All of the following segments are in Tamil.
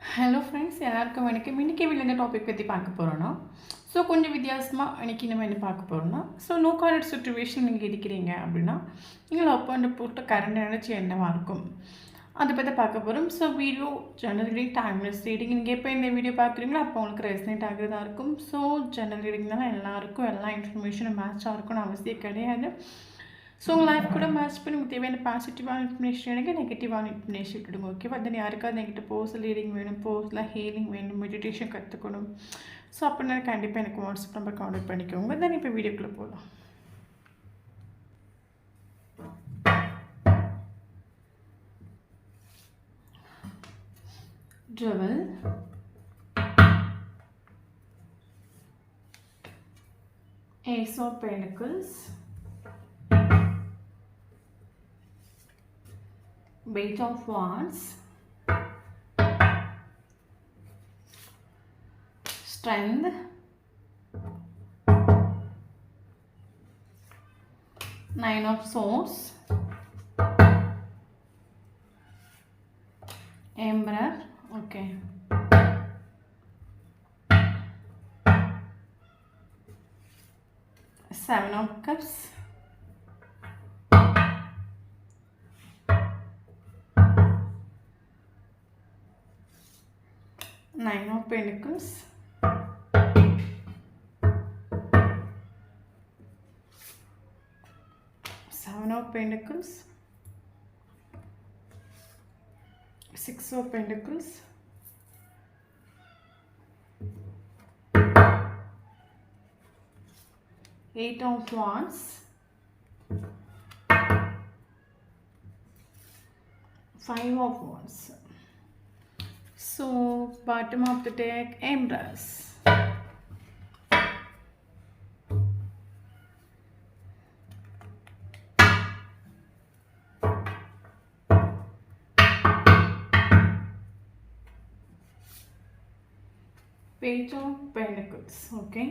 ஹலோ ஃப்ரெண்ட்ஸ், எல்லாருக்கும் வணக்கம். இன்றைக்கி வீட்டில் எந்த டாபிக் பற்றி பார்க்க போகிறோன்னா, கொஞ்சம் வித்தியாசமாக இன்றைக்கி நம்ம என்ன பார்க்க போகிறோம்னா, நோ கார்னட் சுச்சுவேஷன் நீங்கள் இருக்கிறீங்க அப்படின்னா நீங்கள் அப்போ அந்த போட்ட கரண்ட் எனர்ஜி என்னவாக இருக்கும் அதை பற்றி பார்க்க போகிறோம். Video general reading, timeless reading. நீங்கள் எப்போ இந்த வீடியோ பார்க்குறீங்களோ அப்போ உங்களுக்கு ரெசனேட் ஆகிறதா இருக்கும். ஜெனரல் ரீடிங்னால எல்லாருக்கும் எல்லா இன்ஃபர்மேஷனும் மேட்சாக இருக்கும்னு அவசியம் கிடையாது. உங்கள் லைஃப் கூட மேட்ச் பண்ணி உங்களுக்கு தேவையான பாசிட்டிவான இன்ஃபர்மேஷன் எனக்கு, நெகட்டிவான இன்ஃபர்மேஷன் விட்டுடுங்க. ஓகேவா? தென் யாருக்காவது என்கிட்ட பர்சனல் ரீடிங் வேணும், பர்சனலாக ஹீலிங் வேணும், மெடிடேஷன் கற்றுக்கணும், அப்படின்னா கண்டிப்பாக எனக்கு வாட்ஸ்அப் நம்பர் கான்டாக்ட் பண்ணிக்கோங்க. தென் இப்போ வீடியோக்குள்ளே போகலாம். Jewel, Ace of Pentacles, Page of Wands, Strength, Nine of Swords, Emperor, okay, Seven of Cups, Nine of Pentacles, Seven of Pentacles, Six of Pentacles, Eight of Wands, Five of Wands. Bottom of the deck, Empress. Page of Pentacles, okay.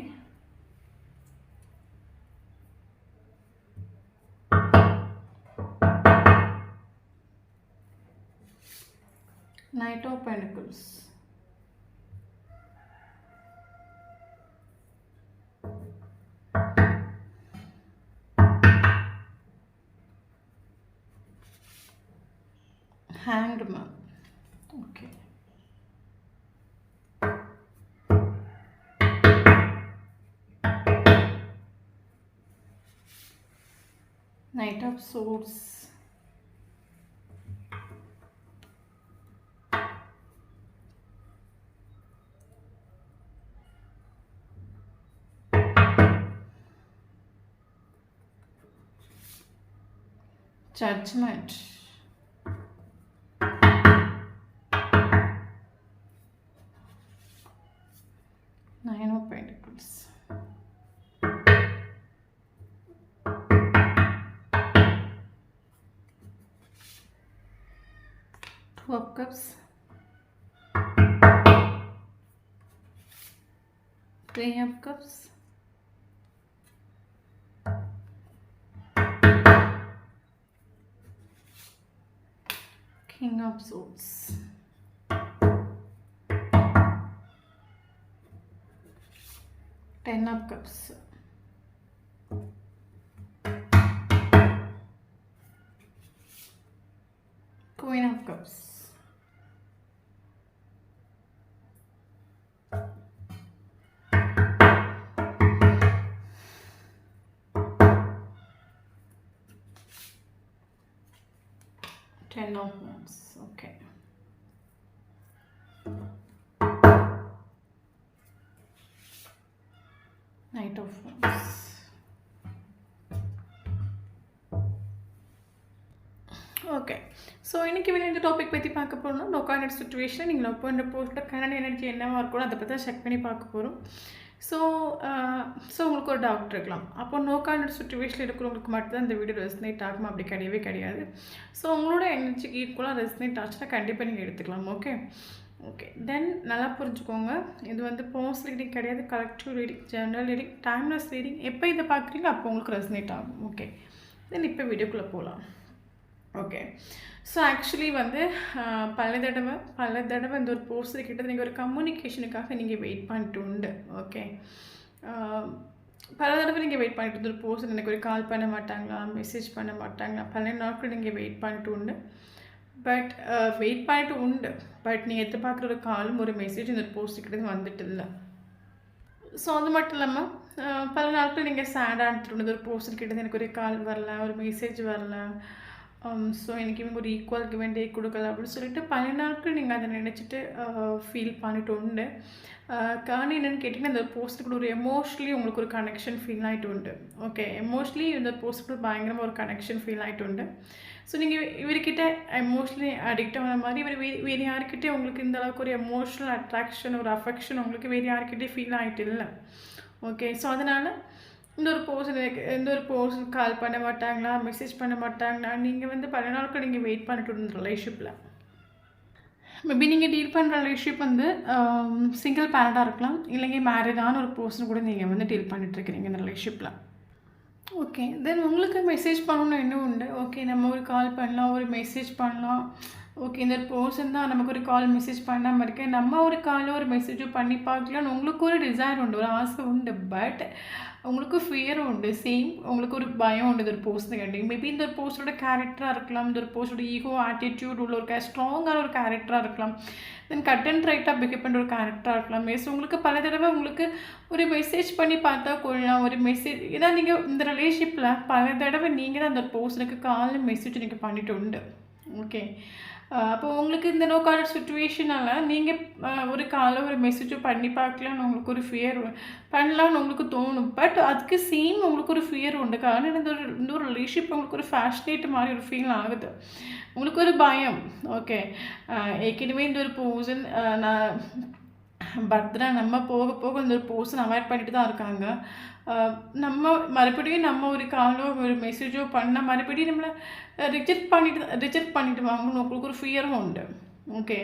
Knight of Pentacles, Hanged Man, okay. Knight of Swords, Judgment, Nine of Pentacles, Two of Cups, Three of Cups, King of Swords, Ten of Cups, Queen of Cups, Ten of Wands, okay. Knight of Wands. Okay, இன்றைக்கி வெளியே இந்த டாபிக் பற்றி பார்க்க போகிறோம்னா, நோ கார்னட் சுச்சுவேஷன் நீங்கள் லவ் பண்ணுற போஸ்ட்டில் கரண்ட் எனர்ஜி என்னவாக இருக்கணும் அதை பற்றி தான் செக் பண்ணி பார்க்க போகிறோம். உங்களுக்கு ஒரு டவுட் இருக்கலாம், அப்போ நோ கார்னட் சுச்சுவேஷனில் இருக்கிறவங்களுக்கு மட்டும்தான் இந்த வீடியோ ரெசனேட் ஆகும், அப்படி கிடையவே கிடையாது. உங்களோட எனர்ஜிக்கு ஈக்குவலாக ரெசனேட் ஆச்சுன்னா கண்டிப்பாக நீங்கள் எடுத்துக்கலாம். ஓகே தென் நல்லா புரிஞ்சுக்கோங்க, இது வந்து பர்சனல் ரீடிங் கிடையாது, collective reading, general reading, timeless reading. எப்போ இதை பார்க்குறீங்களோ அப்போ உங்களுக்கு ரெசனேட் ஆகும். ஓகே தென் இப்போ வீடியோக்குள்ளே போகலாம். ஓகே. ஸோ ஆக்சுவலி வந்து பல தடவை இந்த ஒரு போஸ்டர் கிட்ட நீங்கள் ஒரு கம்யூனிகேஷனுக்காக நீங்கள் வெயிட் பண்ணிட்டு உண்டு. ஓகே. பல தடவை நீங்கள் வெயிட் பண்ணிட்டு இருந்த ஒரு போஸ்டர் எனக்கு ஒரு கால் பண்ண மாட்டாங்களா, மெசேஜ் பண்ண மாட்டாங்களா, பல நாட்கள் நீங்கள் வெயிட் பண்ணிட்டு உண்டு. பட் வெயிட் பண்ணிட்டு உண்டு. பட் நீங்கள் எதிர்பார்க்குற ஒரு காலும் ஒரு மெசேஜ் இந்த போஸ்ட் கிட்ட வந்துட்டு இல்லை. ஸோ அது மட்டும் இல்லாமல் பல நாட்கள் நீங்கள் சேடாக எடுத்துகிட்டு ஒரு போஸ்டர் கிட்ட எனக்கு ஒரு கால் வரல, ஒரு மெசேஜ் வரல. ஸோ எனக்கு இவங்க ஒரு ஈக்குவல் வேண்டிய கொடுக்கல அப்படின்னு சொல்லிட்டு பல நாட்கள் நீங்கள் அதை நினச்சிட்டு ஃபீல் பண்ணிட்டு உண்டு. காரணம் என்னென்னு கேட்டிங்கன்னா, இந்த போஸ்ட்டு கூட ஒரு எமோஷ்னலி உங்களுக்கு ஒரு கனெக்ஷன் ஃபீல் ஆகிட்டு உண்டு. ஓகே. எமோஷ்னலி இந்த போஸ்ட் கூட பயங்கரமாக ஒரு கனெக்ஷன் ஃபீல் ஆகிட்டு உண்டு. ஸோ நீங்கள் இவர்கிட்ட எமோஷ்னலி அடிக்ட் ஆன மாதிரி வேறு யாருக்கிட்டே உங்களுக்கு இந்த அளவுக்கு ஒரு எமோஷ்னல் அட்ராக்ஷன், ஒரு அஃபெக்ஷன் உங்களுக்கு வேறு யாருக்கிட்டே ஃபீல் ஆகிட்டு இல்லை. ஓகே. ஸோ அதனால் இந்த ஒரு பர்சன் கால் பண்ண மாட்டாங்களா, மெசேஜ் பண்ண மாட்டாங்களா, நீங்கள் வந்து பல நாட்கள் நீங்கள் வெயிட் பண்ணிட்டு இருந்த ரிலேஷன்ஷிப்பில் மேபி நீங்கள் டீல் பண்ணுற ரிலேஷன்ஷிப் வந்து சிங்கிள் பேரண்டாக இருக்கலாம், இல்லைங்க மேரிடான ஒரு பர்சன் கூட நீங்கள் வந்து டீல் பண்ணிட்டுருக்கிறீங்க இந்த ரிலேஷன்ஷிப்பில். ஓகே. தென் உங்களுக்கு மெசேஜ் பண்ணணும்னு என்ன உண்டு. ஓகே, நம்ம ஒரு கால் பண்ணலாம், ஒரு மெசேஜ் பண்ணலாம். ஓகே, இந்த பர்சன் தான் நமக்கு ஒரு கால் மெசேஜ் பண்ணாமல் இருக்கேன், நம்ம ஒரு காலோ ஒரு மெசேஜோ பண்ணி பார்க்கலான்னு உங்களுக்கு ஒரு டிசைர் உண்டு, ஒரு ஆசை உண்டு. பட் உங்களுக்கு ஃபியரும் உண்டு, சேம் உங்களுக்கு ஒரு பயம் உண்டு ஒரு போஸ்ட் கட்டி. மேபி இந்த ஒரு போஸ்டோட கேரக்டராக இருக்கலாம், இந்த ஒரு போஸ்டோட ஈகோ ஆட்டிடியூட் உள்ள ஒரு ஸ்ட்ராங்கான ஒரு கேரக்டராக இருக்கலாம், தென் கட் அண்ட் ரைட்டாக பிக்கப் பண்ணுற ஒரு கேரக்டராக இருக்கலாம். ஸோ உங்களுக்கு பல தடவை உங்களுக்கு ஒரு மெசேஜ் பண்ணி பார்த்தா கொள்ளலாம், ஒரு மெசேஜ் ஏன்னா நீங்கள் இந்த ரிலேஷன்ஷிப்பில் பல தடவை நீங்கள் தான் அந்த ஒரு பர்சனுக்கு கால் மெசேஜ் நீங்கள் பண்ணிட்டு உண்டு. ஓகே. அப்போ உங்களுக்கு இந்த நோ கால் சுச்சுவேஷனால் நீங்கள் ஒரு காலை ஒரு மெசேஜோ பண்ணி பார்க்கலான்னு உங்களுக்கு ஒரு ஃபியர் பண்ணலான்னு உங்களுக்கு தோணும். பட் அதுக்கு சேம் உங்களுக்கு ஒரு ஃபியர் உண்டு. காரணம் இந்த ஒரு ரிலேஷன்ஷிப் உங்களுக்கு ஒரு ஃபேஷனேட் மாதிரி ஒரு ஃபீல் ஆகுது, உங்களுக்கு ஒரு பயம். ஓகே. ஏற்கனவே இந்த ஒரு பர்சன் நான் பர்த்டே நம்ம போக போக இந்த ஒரு பர்சன் அவாய்ட் பண்ணிட்டு தான் இருக்காங்க. நம்ம மறுபடியும் நம்ம ஒரு காலோ ஒரு மெசேஜோ பண்ணால் மறுபடியும் நம்மளை ரிஜெக்ட் பண்ணிட்டு வாங்கணும் உங்களுக்கு ஒரு ஃபியரும் உண்டு. ஓகே.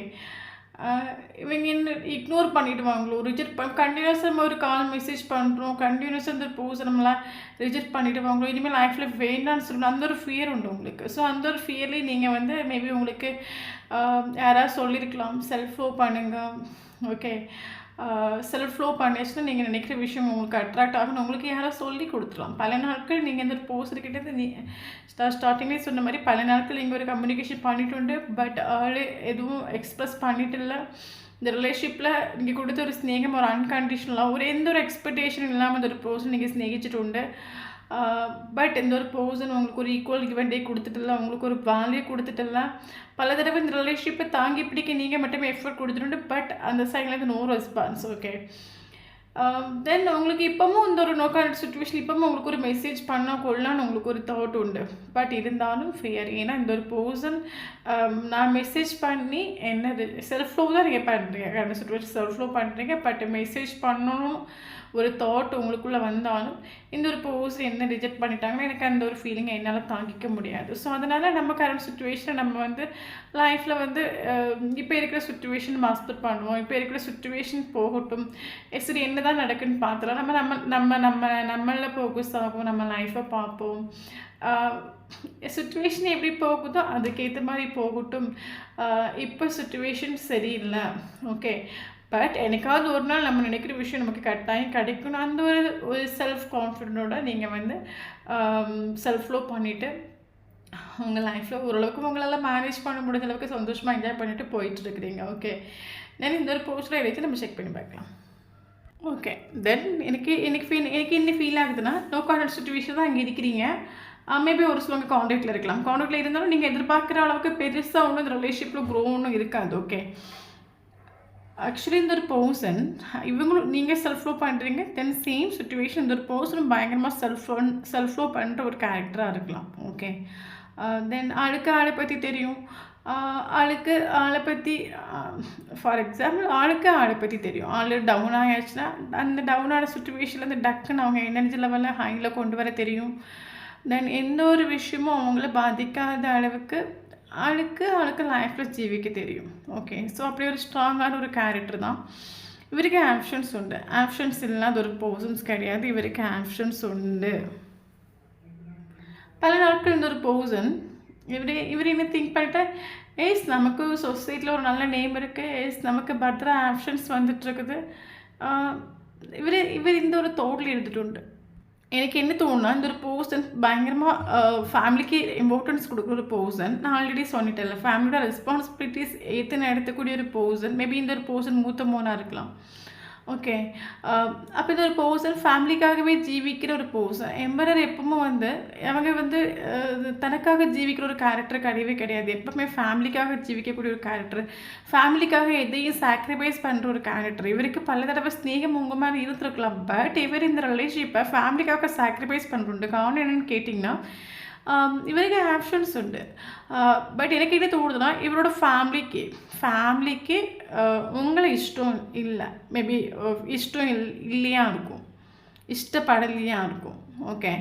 இவங்க என்ன இக்னோர் பண்ணிட்டு வாங்களோ, ரிஜெக்ட் கண்டினியூஸாக நம்ம ஒரு கால் மெசேஜ் பண்ணுறோம், கண்டினியூஸாக இந்த போஸ்ட் நம்மளாம் ரிஜெக்ட் பண்ணிட்டு வாங்களோ, இனிமேல் லைஃப்பில் வேண்டான்னு சொல்லணும், அந்த ஒரு ஃபியர் உண்டு உங்களுக்கு. ஸோ அந்த ஒரு ஃபியர்லேயே நீங்கள் வந்து மேபி உங்களுக்கு யாராவது சொல்லியிருக்கலாம் செல்ஃப் லவ் பண்ணுங்கள். ஓகே. செல்ஃப் லவ் பண்ணிச்சுன்னா நீங்கள் நினைக்கிற விஷயம் உங்களுக்கு அட்ராக்ட் ஆகணும், உங்களுக்கு யாராவது சொல்லி கொடுத்துடலாம். பல நாட்கள் நீங்கள் இந்த போஸ்ட்கிட்ட ஸ்டார்டிங்லேயே சொன்ன மாதிரி பல நாட்கள் நீங்கள் ஒரு கம்யூனிகேஷன் பண்ணிட்டு உண்டு. பட் எதுவும் எக்ஸ்ப்ரெஸ் பண்ணிட்டு இல்லை. இந்த ரிலேஷன்ஷிப்பில் நீங்கள் கொடுத்த ஒரு ஸ்நேகம் ஒரு அன்கண்டிஷனலாக ஒரு எந்த ஒரு எக்ஸ்பெக்டேஷன் இல்லாமல் இந்த ஒரு பர்சன் நீங்கள் ஸ்நேகிச்சுட்டு உண்டு. பட் இந்த ஒரு பர்சன் உங்களுக்கு ஒரு ஈக்குவல் கிவெண்டே கொடுத்துட்டுல, உங்களுக்கு ஒரு வேல்யூ கொடுத்துட்டுல, பல தடவை இந்த ரிலேஷன்ஷிப்பை தாங்கி பிடிக்க நீங்கள் மட்டுமே எஃபர்ட் கொடுத்துட்டு. பட் அந்த சைட்லேருந்து நோ ரெஸ்பான்ஸ். ஓகே. தென் உங்களுக்கு இப்போவும் இந்த ஒரு நோ கான்டாக்ட் சுச்சுவேஷன் இப்போவும் உங்களுக்கு ஒரு மெசேஜ் பண்ணால் கொள்ளலான்னு உங்களுக்கு ஒரு தாட் உண்டு. பட் இருந்தாலும் ஃபியர். ஏன்னா இந்த ஒரு பர்சன் நான் மெசேஜ் பண்ணி என்னது செல்ஃப் லவ் தான் நீங்கள் பண்ணுறீங்க, அந்த சுச்சுவேஷன் செல்ஃப் லவ் பண்ணுறீங்க. பட் மெசேஜ் பண்ணணும் ஒரு தாட் உங்களுக்குள்ளே வந்தாலும் இந்த ஒரு பர்சன் என்ன ரிஜெக்ட் பண்ணிட்டாங்கன்னா எனக்கு அந்த ஒரு ஃபீலிங்கை என்னால் தாங்கிக்க முடியாது. ஸோ அதனால் நம்ம கரண்ட் சுச்சுவேஷனை நம்ம வந்து லைஃப்பில் வந்து இப்போ இருக்கிற சுச்சுவேஷன் மாஸ்டர் பண்ணுவோம், இப்போ இருக்கிற சுச்சுவேஷன் போகட்டும், சரி என்ன தான் நடக்குன்னு பார்த்துலாம். நம்மளில் ஃபோக்கஸ் ஆகும், நம்ம லைஃப்பை பார்ப்போம். சுச்சுவேஷன் எப்படி போகுதோ அதுக்கேற்ற மாதிரி போகட்டும். இப்போ சுச்சுவேஷன் சரியில்லை. ஓகே. பட் எனக்காவது ஒரு நாள் நம்ம நினைக்கிற விஷயம் நமக்கு கட்டாயம் கிடைக்கணும். அந்த ஒரு செல்ஃப் கான்ஃபிடென்ட்டோட நீங்கள் வந்து செல்ஃப் லவ் பண்ணிவிட்டு உங்கள் லைஃப்பில் ஓரளவுக்கு உங்களால் மேனேஜ் பண்ண முடிஞ்ச அளவுக்கு சந்தோஷமாக என்ஜாய் பண்ணிவிட்டு போயிட்டுருக்குறீங்க. ஓகே. தென் இந்த ஒரு போஸ்ட்டில் எடுத்து நம்ம செக் பண்ணி பார்க்கலாம். ஓகே. தென் எனக்கு என்ன ஃபீல் ஆகுதுன்னா, நோ கான்டாக்ட் சுச்சுவேஷன் தான் அங்கே இருக்கிறீங்க. மேபி ஒரு சிலவங்க கான்டாக்டில் இருக்கலாம். கான்டாக்டில் இருந்தாலும் நீங்கள் எதிர்பார்க்குற அளவுக்கு பெருசாக ஒன்றும் இந்த ரிலேஷன்ஷிப்பில் க்ரோ ஒன்றும் இருக்காது. ஓகே. ஆக்சுவலி இந்த ஒரு பர்சன் இவங்களும் நீங்கள் செல்ஃப் லவ் பண்ணுறீங்க. தென் சேம் சுச்சுவேஷன் இந்த ஒரு பர்சனும் பயங்கரமாக செல்ஃப் லவ் பண்ணுற ஒரு கேரக்டராக இருக்கலாம். ஓகே. தென் ஆளை பற்றி தெரியும், ஆளை பற்றி ஃபார் எக்ஸாம்பிள் ஆளை பற்றி தெரியும். ஆள் டவுன் ஆகிடுச்சுன்னா அந்த டவுனான சுச்சுவேஷனில் அந்த டக்குன்னு அவங்க எனர்ஜி லெவலில் ஹையில் கொண்டு வர தெரியும். தென் எந்த ஒரு விஷயமும் அவங்கள பாதிக்காத அளவுக்கு ஆளுக்கு லைஃப்பில் ஜீவிக்க தெரியும். ஓகே. ஸோ அப்படி ஒரு ஸ்ட்ராங்கான ஒரு கேரக்டர் தான் இவருக்கு. ஆப்ஷன்ஸ் உண்டு. ஆப்ஷன்ஸ் இல்லாத ஒரு பர்சன்ஸ் கிடையாது, இவருக்கு ஆப்ஷன்ஸ் உண்டு. பல நாட்கள் இந்த ஒரு பர்சன் இவர் என்ன திங்க் பண்ணிட்டு நமக்கு சொசைட்டியில் ஒரு நல்ல நேம் இருக்குது, நமக்கு பர்த்ரா ஆப்ஷன்ஸ் வந்துட்டுருக்குது. இவர் இந்த ஒரு தோட்டில் எடுத்துகிட்டு எனக்கு என்ன தோணுன்னா, இந்த ஒரு பர்சன் பயங்கரமாக ஃபேமிலிக்கு இம்பார்ட்டன்ஸ் கொடுக்குற ஒரு பர்சன். நான் ஆல்ரெடி சொல்லிட்டேன்ல, ஃபேமிலியோட ரெஸ்பான்சிபிலிட்டிஸ் ஏற்றுன்னு எடுத்துக்கூடிய ஒரு பர்சன். மேபி இந்த ஒரு பர்சன் மூத்த மோனாக இருக்கலாம். ஓகே. அப்போ இந்த ஒரு பர்சன் ஃபேமிலிக்காகவே ஜீவிக்கிற ஒரு பர்சன். எம்பரர் எப்பவுமே அவங்க தனக்காக ஜீவிக்கிற ஒரு கேரக்டர் கிடையவே கிடையாது. எப்பவுமே ஃபேமிலிக்காக ஜீவிக்கக்கூடிய ஒரு கேரக்டர், ஃபேமிலிக்காக எதையும் சாக்ரிஃபைஸ் பண்ணுற ஒரு கேரக்டர். இவருக்கு பல தடவை ஸ்நேகம் உங்கள் மாதிரி இருந்திருக்கலாம், பட் இவர் இந்த ரிலேஷன்ஷிப்பை ஃபேமிலிக்காக சாக்ரிஃபைஸ் பண்ணுறோண்டு. காரணம் என்னென்னு கேட்டிங்கன்னா, இவருக்கு ஆப்ஷன்ஸ் உண்டு. பட் எனக்கு என்ன தோணுதுன்னா, இவரோட ஃபேமிலிக்கு உங்களை இஷ்டம் இல்லை, மேபி இஷ்டம் இல்லையா இருக்கும், இஷ்டப்படலையா இருக்கும். ஓகே.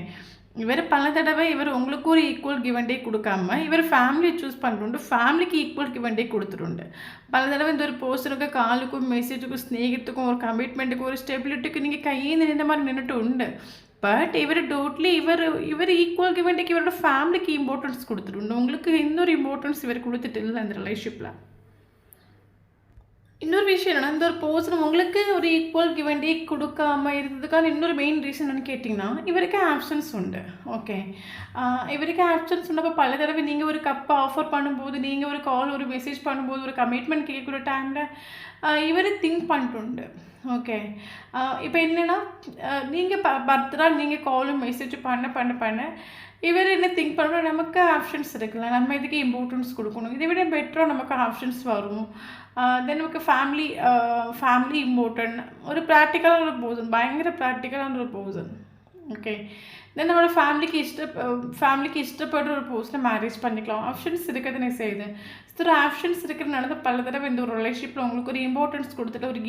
இவர் பல தடவை உங்களுக்கு ஒரு ஈக்குவல் கிவ் அண்ட் டேக் கொடுக்காம இவர் ஃபேமிலியை சூஸ் பண்ணுறோண்டு, ஃபேமிலிக்கு ஈக்குவல் கிவ் அண்ட் டேக் கொடுத்துருண்டு. பல தடவை இந்த ஒரு பர்சனுக்கு காலுக்கும் மெசேஜுக்கும் ஸ்நேகத்துக்கும் ஒரு கமிட்மெண்ட்டுக்கும் ஒரு ஸ்டெபிலிட்டிக்கு நீங்கள் கையே நின்ற மாதிரி நின்றுட்டு உண்டு. பட் இவர் டோட்லி இவர் ஈக்குவல் கிவ் அண்ட் டேக் இவரோட ஃபேமிலிக்கு இம்பார்ட்டன்ஸ் கொடுத்துருண்டு. உங்களுக்கு இன்னொரு இம்பார்ட்டன்ஸ் இவர் கொடுத்துட்டு இல்லை அந்த ரிலேஷன்ஷிப்பில். இன்னொரு விஷயம் என்னென்னா, இந்த ஒரு பர்சன் உங்களுக்கு ஒரு ஈக்குவல் கிவ் அண்ட் டேக் கொடுக்காமல் இருந்ததுக்கான இன்னொரு மெயின் ரீசன் என்னன்னு கேட்டிங்கன்னா, இவருக்கு ஆப்ஷன்ஸ் உண்டு. ஓகே. இவருக்கு ஆப்ஷன்ஸ் உண்டப்போ பல தடவை நீங்கள் ஒரு கப்பை ஆஃபர் பண்ணும்போது, நீங்கள் ஒரு கால் ஒரு மெசேஜ் பண்ணும்போது, ஒரு கமிட்மெண்ட் கேட்குற டைமில் இவர் திங்க் பண்ணிட்டு. ஓகே. இப்போ என்னென்னா, நீங்கள் பர்த்டா நீங்கள் காலும் மெசேஜ் பண்ண இவர் என்ன திங்க் பண்ணுறோம், நமக்கு ஆப்ஷன்ஸ் இருக்குல்ல, நம்ம இதுக்கு இம்பார்ட்டன்ஸ் கொடுக்கணும், இதை விட பெட்டராக நமக்கு ஆப்ஷன்ஸ் வரும். தென் நமக்கு ஃபேமிலி இம்பார்ட்டன்ட், ஒரு ப்ராக்டிக்கலான ஒரு பர்சன், பயங்கர ப்ராக்டிக்கலான ஒரு பர்சன். ஓகே. தென் நம்மளோட ஃபேமிலிக்கு இஷ்டப்படுற ஒரு பர்சனை மேரேஜ் பண்ணிக்கலாம். ஆப்ஷன்ஸ் இருக்கிறது நான் செய்யுது. ஸோ ஆப்ஷன்ஸ் இருக்கிறதுனால பல தடவை இந்த ஒரு ரிலேஷன்ஷிப்பில் உங்களுக்கு ஒரு இம்பார்ட்டன்ஸ் கொடுத்துட்டு ஒரு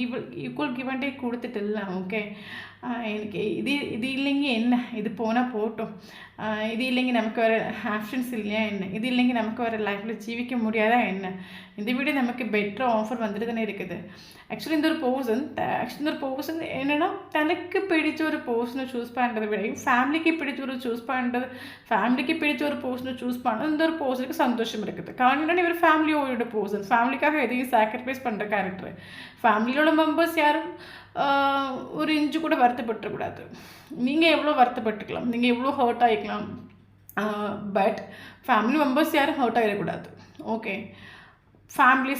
ஈக்குவல் கிவ் அண்ட் டேக் கொடுத்துட்டு இல்லை. ஓகே. எனக்கு இது இல்லைங்க என்ன, இது போனால் போட்டோம், இது இல்லைங்க நமக்கு வர ஆப்ஷன்ஸ் இல்லையா என்ன, இது இல்லைங்க நமக்கு வர லைஃப்பில் ஜீவிக்க முடியாதா என்ன, இதை விட நமக்கு பெட்டர் ஆஃபர் வந்துட்டு தானே இருக்குது. ஆக்சுவலி இந்த ஒரு பர்சன் என்னென்னா, தனக்கு பிடிச்ச ஒரு பர்சனை சூஸ் பண்ணுறதை விட ஃபேமிலிக்கு பிடிச்ச ஒரு பர்சனை சூஸ் பண்ணுறது இந்த ஒரு பர்சனுக்கு சந்தோஷம் இருக்குது. காரணம் இவர் ஃபேமிலியோட பர்சன், ஃபேமிலிக்காக எதையும் சாக்ரிஃபைஸ் பண்ணுற கேரக்டர். ஃபேமிலியோட மெம்பர்ஸ் யாரும் ஒரு இன்ச்சு கூட வருத்தப்பட்டுக்கூடாது. நீங்கள் எவ்வளோ வருத்தப்பட்டுக்கலாம், நீங்கள் எவ்வளோ ஹர்ட் ஆகிக்கலாம், பட் ஃபேமிலி மெம்பர்ஸ் யாரும் ஹர்ட் ஆகிடக்கூடாது. ஓகே. ஃபேமிலி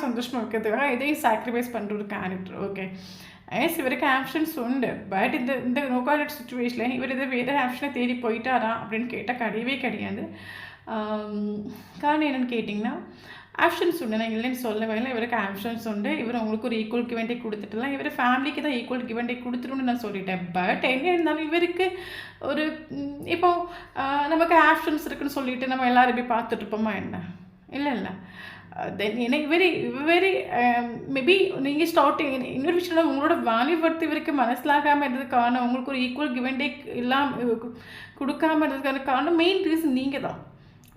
சந்தோஷமாக இருக்கிறதுக்காக எதையும் சாக்ரிஃபைஸ் பண்ணுற ஒரு கேரக்டர். ஓகே. இவருக்கு ஆப்ஷன்ஸ் உண்டு, பட் இந்த நோ கான்டாக்ட் சுச்சுவேஷனில் இவர் இதை வேறு ஆப்ஷனை தேடி போயிட்டாரா அப்படின்னு கேட்டால் கிடையவே கிடையாது. காரணம் என்னென்னு கேட்டிங்கன்னா, ஆப்ஷன்ஸ் உண்டு. நான் இல்லைன்னு சொல்லவே இல்லை, இவருக்கு ஆப்ஷன்ஸ் உண்டு. இவர் உங்களுக்கு ஒரு ஈக்குவல் கிவ் அண்ட் டேக் கொடுத்துட்டுலாம், இவர் ஃபேமிலிக்கு தான் ஈக்குவல் கிவ் அண்ட் டேக் கொடுத்துருன்னு நான் சொல்லிட்டேன். பட் எங்கே இருந்தாலும் இவருக்கு ஒரு இப்போ நமக்கு ஆப்ஷன்ஸ் இருக்குன்னு சொல்லிட்டு நம்ம எல்லாரும் போய் பார்த்துட்ருப்போமா என்ன, இல்லை. தென் எனக்கு வெரி மேபி நீங்கள் ஸ்டார்டிங் இன்னொரு விஷயம், உங்களோட வேல்யூ பற்றி இவருக்கு மனசிலாகாமல் இருந்ததுக்கு காரணம், உங்களுக்கு ஒரு ஈக்குவல் கிவ் அண்ட் டேக் இல்லாமல் கொடுக்காமல் இருந்ததுக்கான காரணம் மெயின் ரீசன் நீங்கள் தான்.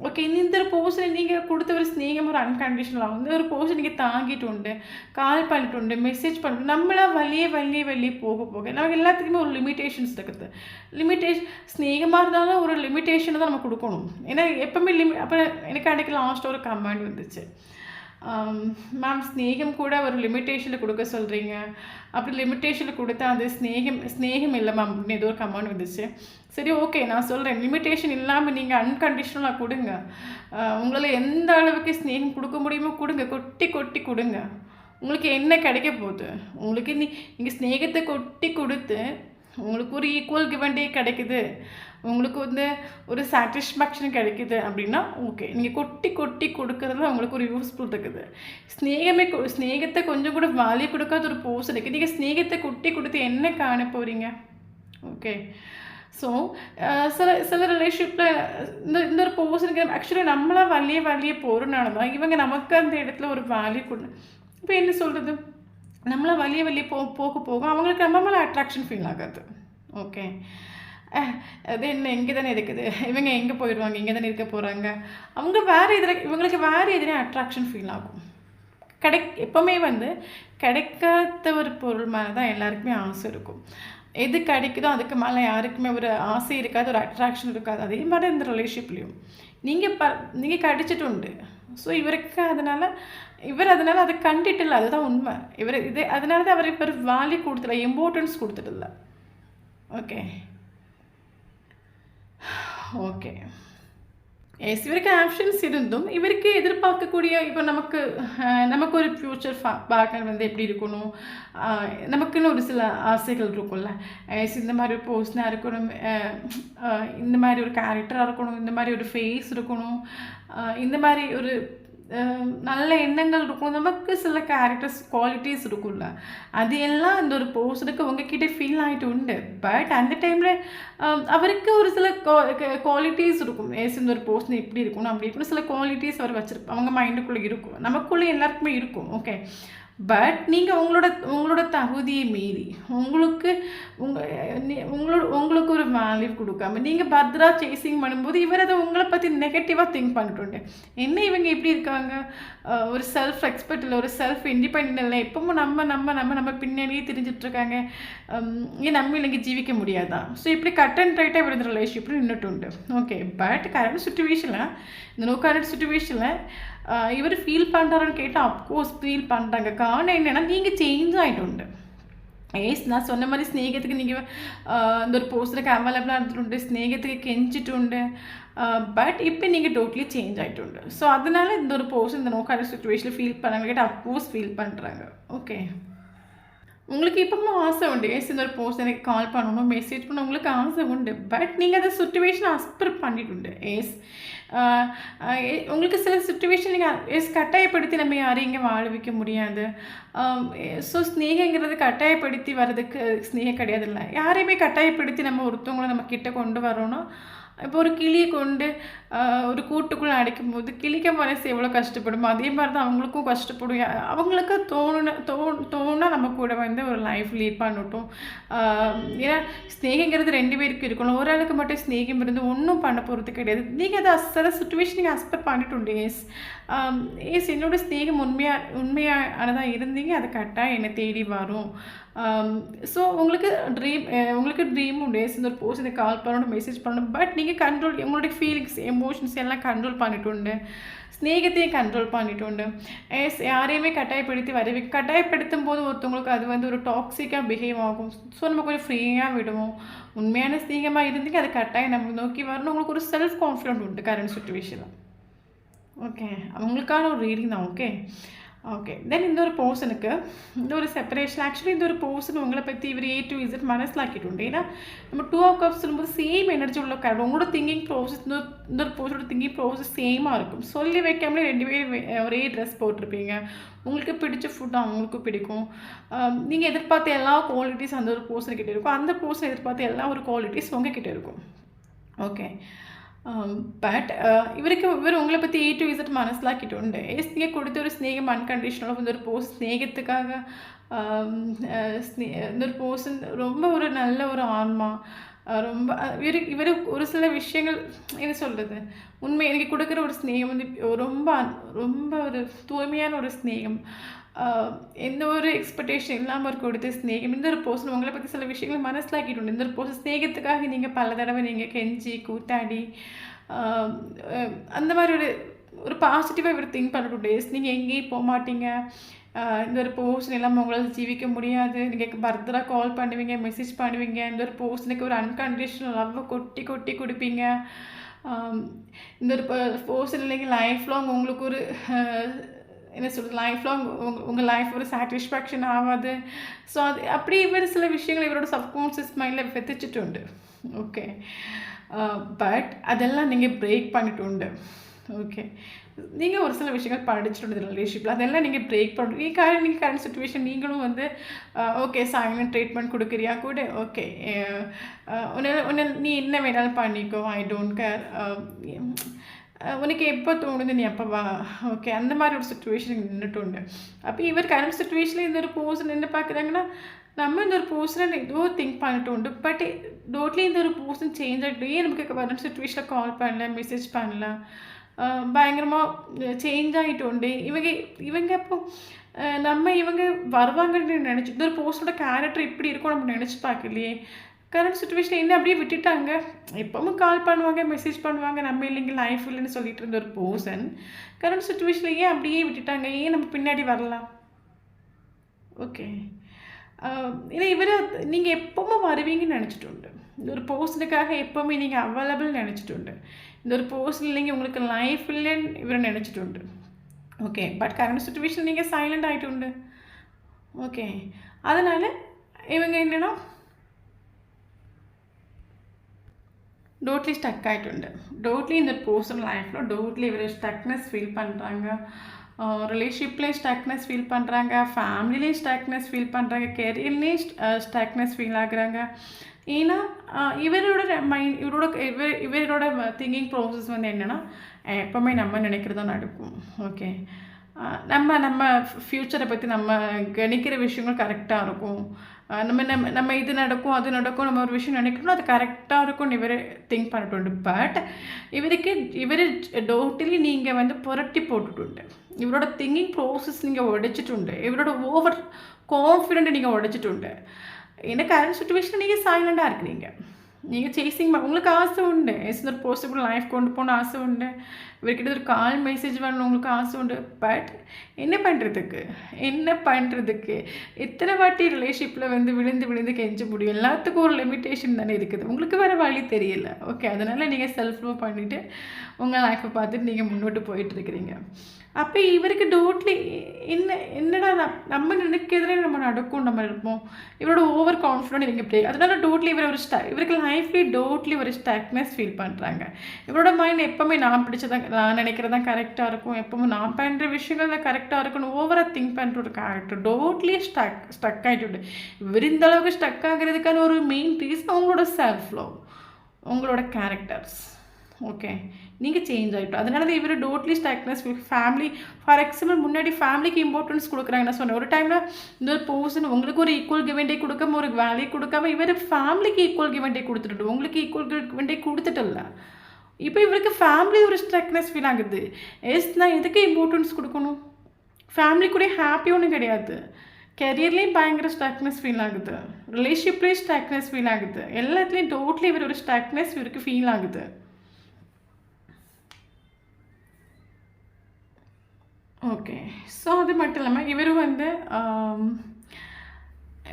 ஓகே. இந்த ஒரு பர்சனை நீங்கள் கொடுத்த ஒரு ஸ்நேகம் ஒரு அன்கண்டிஷனலாக ஒரு பர்சன் நீங்கள் தாங்கிட்டு உண்டு, கால் பண்ணிட்டு உண்டு, மெசேஜ் பண்ணிட்டு, நம்மளாக வெளியே போக நமக்கு எல்லாத்துக்குமே ஒரு லிமிட்டேஷன்ஸ் இருக்குது. ஸ்நேகமாக இருந்தாலும் ஒரு லிமிட்டேஷனை தான் நம்ம கொடுக்கணும். ஏன்னா எப்போவுமே அப்போ எனக்கு அன்றைக்கி லாஸ்ட்டாக ஒரு கமெண்ட் வந்துச்சு, மேம் ஸ்நேகம் கூட ஒரு லிமிட்டேஷனில் கொடுக்க சொல்கிறீங்க, அப்படி லிமிட்டேஷனில் கொடுத்தா அது ஸ்நேகம் இல்லை மேம் அப்படின்னு ஏதோ ஒரு கமெண்ட் வந்துச்சு. சரி, ஓகே, நான் சொல்கிறேன், லிமிட்டேஷன் இல்லாமல் நீங்கள் அன்கண்டிஷனலாக கொடுங்க. உங்களால் எந்த அளவுக்கு ஸ்நேகம் கொடுக்க முடியுமோ கொடுங்க, கொட்டி கொடுங்க. உங்களுக்கு என்ன கிடைக்க போகுது? உங்களுக்கு நீங்கள் ஸ்நேகத்தை கொட்டி கொடுத்து உங்களுக்கு ஒரு ஈக்குவல் கிவ் அண்ட் டேக் கிடைக்குது, உங்களுக்கு ஒரு சாட்டிஸ்ஃபேக்ஷன் கிடைக்குது அப்படின்னா ஓகே. நீங்கள் கொட்டி கொடுக்கறதுல உங்களுக்கு ஒரு யூஸ்ஃபுல் இருக்குது. ஸ்நேகத்தை கொஞ்சம் கூட வேல்யூ கொடுக்காத ஒரு பர்சனுக்கு நீங்கள் ஸ்நேகத்தை கொட்டி கொடுத்து என்ன காண போகிறீங்க? ஓகே. ஸோ சில ரிலேஷன்ஷிப்பில் இந்த ஒரு பர்சனுக்கு ஆக்சுவலி நம்மளாக வழியே போகிறனால தான் இவங்க நமக்கு அந்த இடத்துல ஒரு வேல்யூ கொடு. இப்போ என்ன சொல்கிறது, நம்மளாம் வெளியே போக அவங்களுக்கு நம்ம மேலே அட்ராக்ஷன் ஃபீல் ஆகாது. ஓகே. அது என்ன இங்கே தானே இருக்குது, இவங்க எங்கே போயிடுவாங்க, இங்கே தானே இருக்க போகிறாங்க, இவங்களுக்கு வேறு எதிரே அட்ராக்ஷன் ஃபீல் ஆகும். எப்போவுமே கிடைக்காத ஒரு பொருள் மேலே தான் எல்லாருக்குமே ஆசை இருக்கும். எது கிடைக்குதோ அதுக்கு மேலே யாருக்குமே ஒரு ஆசை இருக்காது, ஒரு அட்ராக்ஷன் இருக்காது. அதே மாதிரி இந்த ரிலேஷன்ஷிப்லேயும் நீங்கள் கடிச்சிட்டு. ஸோ இவர் அதனால் அதை கண்டுட்டில்ல, அதுதான் உண்மை. அதனால தான் அவர் இப்போ வேல்யூ கொடுத்துல, இம்பார்ட்டன்ஸ் கொடுத்துட்டில்ல. ஓகே ஓகே எஸ், இவருக்கு ஆப்ஷன்ஸ் இருந்தும் இவருக்கு எதிர்பார்க்கக்கூடிய இப்போ நமக்கு ஒரு ஃப்யூச்சர் பார்ட்னர் வந்து எப்படி இருக்கணும், நமக்குன்னு ஒரு சில ஆசைகள் இருக்கும்ல. எஸ், இந்த மாதிரி ஒரு பர்சனாக இருக்கணும், இந்த மாதிரி ஒரு கேரக்டராக இருக்கணும், இந்த மாதிரி ஒரு ஃபேஸ் இருக்கணும், இந்த மாதிரி ஒரு நல்ல எண்ணங்கள் இருக்கும், நமக்கு சில கேரக்டர்ஸ் குவாலிட்டிஸ் இருக்கும்ல. அது எல்லாம் இந்த ஒரு பர்சனுக்கு உங்ககிட்ட ஃபீல் ஆகிட்டு உண்டு. பட் அந்த டைமில் அவருக்கு ஒரு சில குவாலிட்டிஸ் இருக்கும். ஏஸ், இந்த ஒரு பர்சன் இப்படி இருக்கணும் அப்படி இருக்கணும், சில குவாலிட்டிஸ் அவர் வச்சுருப்போம், அவங்க மைண்டுக்குள்ளே இருக்கும், நமக்குள்ளே எல்லாருக்குமே இருக்கும். ஓகே, பட் நீங்கள் உங்களோட தகுதியை மீறி உங்களுக்கு ஒரு வேல்யூ கொடுக்காம நீங்கள் பத்ரா சேசிங் பண்ணும்போது இவர் அதை உங்களை பற்றி நெகட்டிவாக திங்க் பண்ணிட்டு, என்ன இவங்க இப்படி இருக்காங்க, ஒரு செல்ஃப் ரெஸ்பெக்ட் இல்லை, ஒரு செல்ஃப் இண்டிபெண்ட் இல்லை, எப்பவும் நம்ம பின்னாடியே தெரிஞ்சிட்ருக்காங்க, ஏன் நம்ம இல்லைங்க ஜீவிக்க முடியாதான். ஸோ இப்படி கட் அண்ட் ரைட்டாக இவர் இந்த ரிலேஷன்ஷிப்பில் நின்றுட்டு. ஓகே, பட் கரண்ட் சுச்சுவேஷனில், இந்த நோ கரண்ட் சுச்சுவேஷனில் இவர் ஃபீல் பண்ணுறாருன்னு கேட்டால் அப்கோர்ஸ் ஃபீல் பண்ணுறாங்க. காரணம் என்னென்னா நீங்கள் சேஞ்ச் ஆகிட்டு. ஏஸ், நான் சொன்ன மாதிரி ஸ்நேகத்துக்கு நீங்கள் இந்த ஒரு பர்சனுக்கு அவைலபிளாக இருந்துட்டு, ஸ்நேகத்துக்கு கெஞ்சிட்டு, பட் இப்போ நீங்கள் டோட்டலி சேஞ்ச் ஆகிட்டு. ஸோ அதனால இந்த ஒரு பர்சன் இந்த நோ கரண்ட் சுச்சுவேஷனில் ஃபீல் பண்ணாங்க கேட்டால் அப்கோர்ஸ் ஃபீல் பண்ணுறாங்க. ஓகே, உங்களுக்கு இப்போவும் ஆசை உண்டு, ஏஸ் இந்த ஒரு பர்சன் எனக்கு கால் பண்ணணும், மெசேஜ் பண்ணணும், உங்களுக்கு ஆசை உண்டு. பட் நீங்கள் அதை சுச்சுவேஷனை அஸ்பெக்ட் பண்ணிட்டு. ஏஸ், உங்களுக்கு சில சுச்சுவேஷன் நீங்கள் கட்டாயப்படுத்தி நம்ம யாரையும் இங்கே வாழ வைக்க முடியாது. ஸோ ஸ்நேகங்கிறது கட்டாயப்படுத்தி வர்றதுக்கு ஸ்நேகம் கிடையாது. இல்லை, யாரையுமே கட்டாயப்படுத்தி நம்ம ஒருத்தவங்களை நம்ம கிட்டே கொண்டு வரோன்னா, இப்போ ஒரு கிளியை கொண்டு ஒரு கூட்டுக்குள்ளே அடைக்கும் போது கிளிக்க மனசு எவ்வளோ கஷ்டப்படுமோ அதே மாதிரி தான் அவங்களுக்கும் கஷ்டப்படும். அவங்களுக்கு தோணுனா நம்ம கூட வந்து ஒரு லைஃப் லீட் பண்ணட்டும். ஏன்னா ஸ்நேகங்கிறது 2 பேருக்கு இருக்கணும். ஒரு ஆளுக்கு மட்டும் ஸ்நேகம் இருந்து ஒன்றும் பண்ண போகிறது கிடையாது. நீங்கள் அதை சில சுச்சுவேஷன் நீங்கள் அஸ்பெக்ட் பண்ணிட்டு ஏஸ் என்னோட ஸ்நேகம் உண்மையானதாக இருந்தீங்க, அது கரெக்டாக என்னை தேடி வரும். ஸோ உங்களுக்கு ட்ரீம் உண்டு, ஏஸ் இந்த ஒரு பர்சனுக்கு கால் பண்ணணும், மெசேஜ் பண்ணணும். பட் நீங்கள் உங்களுடைய ஃபீலிங்ஸ் எமோஷன்ஸ் எல்லாம் கண்ட்ரோல் பண்ணிட்டு, ஸ்நேகத்தையும் கண்ட்ரோல் பண்ணிட்டு, ஏஸ் யாரையுமே கட்டாயப்படுத்தும் போது ஒருத்தவங்களுக்கு அது வந்து ஒரு டாக்ஸிக்காக பிஹேவ் ஆகும். ஸோ நம்ம கொஞ்சம் ஃப்ரீயாக விடுவோம். உண்மையான ஸ்நேகமாக இருந்தீங்க, அது கட்டாயம் நம்ம நோக்கி வரணும். உங்களுக்கு ஒரு செல்ஃப் கான்ஃபிடென்ட் உண்டு கரண்ட் சுச்சுவேஷனில். ஓகே, அவங்களுக்கான ஒரு ரீடிங் தான். ஓகே தென் இந்த ஒரு பர்சனுக்கு இந்த ஒரு செப்பரேஷன், ஆக்சுவலி இந்த ஒரு பர்சன் உங்களை பற்றி இவர் A to Z மனசிலாக்கிட்டு. ஏன்னா நம்ம 2 of Cups சொல்லும்போது சேம் எனர்ஜி உள்ள கார்டு. உங்களோட திங்கிங் ப்ராசஸ் இந்த ஒரு பர்சனோட திங்கிங் ப்ராசஸ் சேமாக இருக்கும். சொல்லி வைக்காமலே 2 பேரும் ஒரே ட்ரெஸ் போட்டிருப்பீங்க. உங்களுக்கு பிடிச்ச ஃபுட் அவங்களுக்கும் பிடிக்கும். நீங்கள் எதிர்பார்த்த எல்லா குவாலிட்டிஸ் அந்த ஒரு பர்சன்கிட்ட இருக்கும். அந்த பர்சன் எதிர்பார்த்த எல்லா ஒரு குவாலிட்டிஸ் உங்ககிட்ட இருக்கும். ஓகே, பட் இவர் உங்களை பற்றி A to Z மனசிலாக்கிட்டு. ஏஸ் நீங்கள் கொடுத்த ஒரு ஸ்நேகம் அன்கண்டிஷனலாக வந்து ஒரு பர்சன் ஸ்நேகத்துக்காக இந்த ஒரு பர்சன் ரொம்ப ஒரு நல்ல ஒரு ஆன்மா, ரொம்ப இவர் ஒரு சில விஷயங்கள் என்ன சொல்கிறது, உண்மை எனக்கு கொடுக்குற ஒரு ஸ்நேகம் வந்து ரொம்ப ரொம்ப ஒரு தூய்மையான ஒரு ஸ்நேகம், எந்த ஒரு எக்ஸ்பெக்டேஷன் இல்லாமல் ஒரு கொடுத்த ஸ்நேகம். இந்த ஒரு பர்சன் உங்களை பற்றி சில விஷயங்கள் மனசிலாக்கிட்டு. இந்த ஒரு பர்சன் ஸ்நேகத்துக்காக நீங்கள் பல தடவை நீங்கள் கெஞ்சி கூத்தாடி அந்த மாதிரி ஒரு பாசிட்டிவாக இவர் திங்க் பண்ணிட்டு. டேஸ் நீங்கள் எங்கேயும் போக மாட்டீங்க, இந்த ஒரு பர்சன் இல்லாமல் உங்களால் ஜீவிக்க முடியாது. நீங்கள் பர்தராக கால் பண்ணுவீங்க, மெசேஜ் பண்ணுவீங்க. இந்த ஒரு பர்சனுக்கு ஒரு அன்கண்டிஷனல் லவ்வை கொட்டி கொட்டி கொடுப்பீங்க. இந்த ஒரு பர்சன் இல்லைங்க லைஃப் லாங் உங்களுக்கு ஒரு என்ன சொல்கிறது, லைஃப் லாங் உங்கள் லைஃப் ஒரு சாட்டிஸ்ஃபேக்ஷன் ஆகாது. ஸோ அது அப்படி இவர் சில விஷயங்கள் இவரோட சப்கான்ஷியஸ் மைண்டில் விதைச்சிட்டு. ஓகே, பட் அதெல்லாம் நீங்கள் பிரேக் பண்ணிட்டு. ஓகே, நீங்கள் ஒரு சில விஷயங்கள் படிச்சுட்டு ரிலேஷன்ஷிப்பில் அதெல்லாம் நீங்கள் பிரேக் பண்ணணும். நீங்கள் கரண்ட் சுச்சுவேஷன் நீங்களும் வந்து ஓகே சைலண்ட் ட்ரீட்மெண்ட் கொடுக்குறியா கூட ஓகே, நீ என்ன வேணாலும் பண்ணிக்கோ, ஐ டோன்ட் கேர், உனக்கு எப்போ தோணுது நீ அப்போ வா. ஓகே, அந்த மாதிரி ஒரு சுச்சுவேஷன் நின்றுட்டு. அப்போ இவர் கரண்ட் சுச்சுவேஷனில் இந்த ஒரு பர்சன் என்ன பார்க்குறாங்கன்னா, நம்ம இந்த ஒரு பர்சனை ஏதோ திங்க் பண்ணிட்டு. பட் டோட்டலி இந்த ஒரு பர்சன் சேஞ்ச் ஆகிட்டு. ஏன் நமக்கு கரண்ட் சுச்சுவேஷனில் கால் பண்ணல, மெசேஜ் பண்ணல, பயங்கரமாக சேஞ்ச் ஆகிட்டு உண்டு. இவங்க இவங்க இப்போ இவங்க வருவாங்கன்னு நினச்சி இந்த ஒரு போஸ்டோட கேரக்டர் இப்படி இருக்கும் நம்ம நினச்சி பார்க்கலையே. கரண்ட் சுச்சுவேஷன் என்ன அப்படியே விட்டுட்டாங்க. எப்பவும் கால் பண்ணுவாங்க, மெசேஜ் பண்ணுவாங்க, நம்ம இல்லைங்க லைஃப் இல்லைன்னு சொல்லிட்டு இருந்த ஒரு பர்சன் கரண்ட் சுச்சுவேஷனில் ஏன் அப்படியே விட்டுட்டாங்க? ஏன் நம்ம பின்னாடி வரலாம்? ஓகே, ஏன்னா இவர் நீங்கள் எப்பவும் வருவீங்கன்னு நினச்சிட்டு உண்டு. இந்த ஒரு பர்சனுக்காக எப்போவுமே நீங்கள் அவைலபிள் நினச்சிட்டு உண்டு. இந்த ஒரு பர்சன் இல்லைங்க உங்களுக்கு லைஃப் இல்லைன்னு இவர் நினச்சிட்டு உண்டு. ஓகே, பட் கரண்ட் சுச்சுவேஷன் நீங்கள் சைலண்ட் ஆகிட்டு உண்டு. ஓகே, அதனால் இவங்க என்னென்னா டோட்லி ஸ்டக் ஆகிட்டு டோட்லி இந்த பர்சன் லைஃப்பில் டோட்லி இவர் ஸ்டக்னஸ் ஃபீல் பண்ணுறாங்க. ரிலேஷன்ஷிப்லேயும் ஸ்டக்னஸ் ஃபீல் பண்ணுறாங்க, ஃபேமிலிலேயும் ஸ்டக்னஸ் ஃபீல் பண்ணுறாங்க, கெரியர்லேயும் ஸ்டக்னஸ் ஃபீல் ஆகுறாங்க. ஏன்னா இவரோட மைண்ட் இவரோட திங்கிங் ப்ராசஸ் வந்து என்னென்னா எப்போவுமே நம்ம நினைக்கிறதா நடக்கும். ஓகே, நம்ம ஃப்யூச்சரை பற்றி நம்ம கணிக்கிற விஷயங்கள் கரெக்டாக இருக்கும். நம்ம இது நடக்கும் அது நடக்கும், நம்ம ஒரு விஷயம் நினைக்கணும் அது கரெக்டாக இருக்கும்னு இவர் திங்க் பண்ணிட்டு. பட் இவர் டோட்டலி நீங்கள் வந்து புரட்டி போட்டுட்டு இவரோட திங்கிங் ப்ராசஸ் நீங்கள் உடைச்சிட்டு இவரோட ஓவர் கான்ஃபிடென்ட் நீங்கள் உடைச்சிட்டு. ஏன்னா கரண்ட் சுச்சுவேஷன் நீங்கள் சைலண்டாக இருக்கிறீங்க. நீங்கள் சேசிங் உங்களுக்கு ஆசை உண்டு, ஒரு பாசிபிள் லைஃப் கொண்டு போகணும் ஆசை உண்டு, இவர்கிட்ட ஒரு கால் மெசேஜ் வரணும் உங்களுக்கு ஆசை உண்டு. பட் என்ன பண்ணுறதுக்கு எத்தனை வாட்டி ரிலேஷன்ஷிப்பில் வந்து விழுந்து கெஞ்ச முடியும்? எல்லாத்துக்கும் ஒரு லிமிட்டேஷன் தானே இருக்குது. உங்களுக்கு வேறு வழி தெரியல. ஓகே, அதனால் நீங்கள் செல்ஃப் லவ் பண்ணிவிட்டு உங்கள் லைஃப்பை பார்த்துட்டு நீங்கள் முன்னோட்டு போயிட்டுருக்கிறீங்க. அப்போ இவருக்கு டோட்லி என்னடா நம்ம நினைக்கிறதுலே நம்ம நடக்கும், நம்ம இருப்போம். இவரோட ஓவர் கான்ஃபிடென்ட் இவங்க இப்படி, அதனால டோட்லி இவருக்கு லைஃப்லேயே டோட்லி ஒரு ஸ்டக்னஸ் ஃபீல் பண்ணுறாங்க. இவரோட மைண்ட் எப்போவுமே நான் பிடிச்சதான் நான் நினைக்கிறது தான் கரெக்டாக இருக்கும், எப்பவும் நான் பண்ணுற விஷயங்கள் தான் கரெக்டாக இருக்குன்னு ஓவராக திங்க் பண்ணுற ஒரு கேரக்டர் டோட்லி ஸ்டக் ஆகிட்டு. இவர் இந்த அளவுக்கு ஸ்டக் ஆகிறதுக்கான ஒரு மெயின் ரீசன் உங்களோட செல்ஃப் லவ், உங்களோட கேரக்டர்ஸ். ஓகே, நீங்கள் சேஞ்ச் ஆகிட்டோம். அதனால தான் இவர் டோட்லி ஸ்டக்னஸ் ஃபேமிலி. ஃபார் எக்ஸாம்பிள் முன்னாடி ஃபேமிலிக்கு இம்பார்ட்டன்ஸ் கொடுக்குறாங்க. நான் சொன்னேன் ஒரு டைமில் இந்த ஒரு பர்சன் உங்களுக்கு ஒரு ஈக்குவல் கிவெண்டே கொடுக்காம ஒரு வேல்யூ கொடுக்காம இவர் ஃபேமிலிக்கு ஈக்குவல் கிவெண்டே கொடுத்துட்டு உங்களுக்கு ஈக்குவல் கிவெண்டே கொடுத்துட்டு இல்லை. இப்போ இவருக்கு ஃபேமிலி ஒரு ஸ்டக்னஸ் ஃபீல் ஆகுது. நான் எதுக்கு இம்பார்ட்டன்ஸ் கொடுக்கணும்? ஃபேமிலி கூட ஹாப்பி ஒன்றும் கிடையாது. கெரியர்லேயும் பயங்கர ஸ்டக்னஸ் ஃபீல் ஆகுது, ரிலேஷன்ஷிப்லேயும் ஸ்டக்னஸ் ஃபீல் ஆகுது, எல்லாத்துலேயும் டோட்லி இவர் ஒரு ஸ்டக்னஸ் இவருக்கு ஃபீல் ஆகுது. ஓகே, ஸோ அது மட்டும் இல்லாமல் இவர் வந்து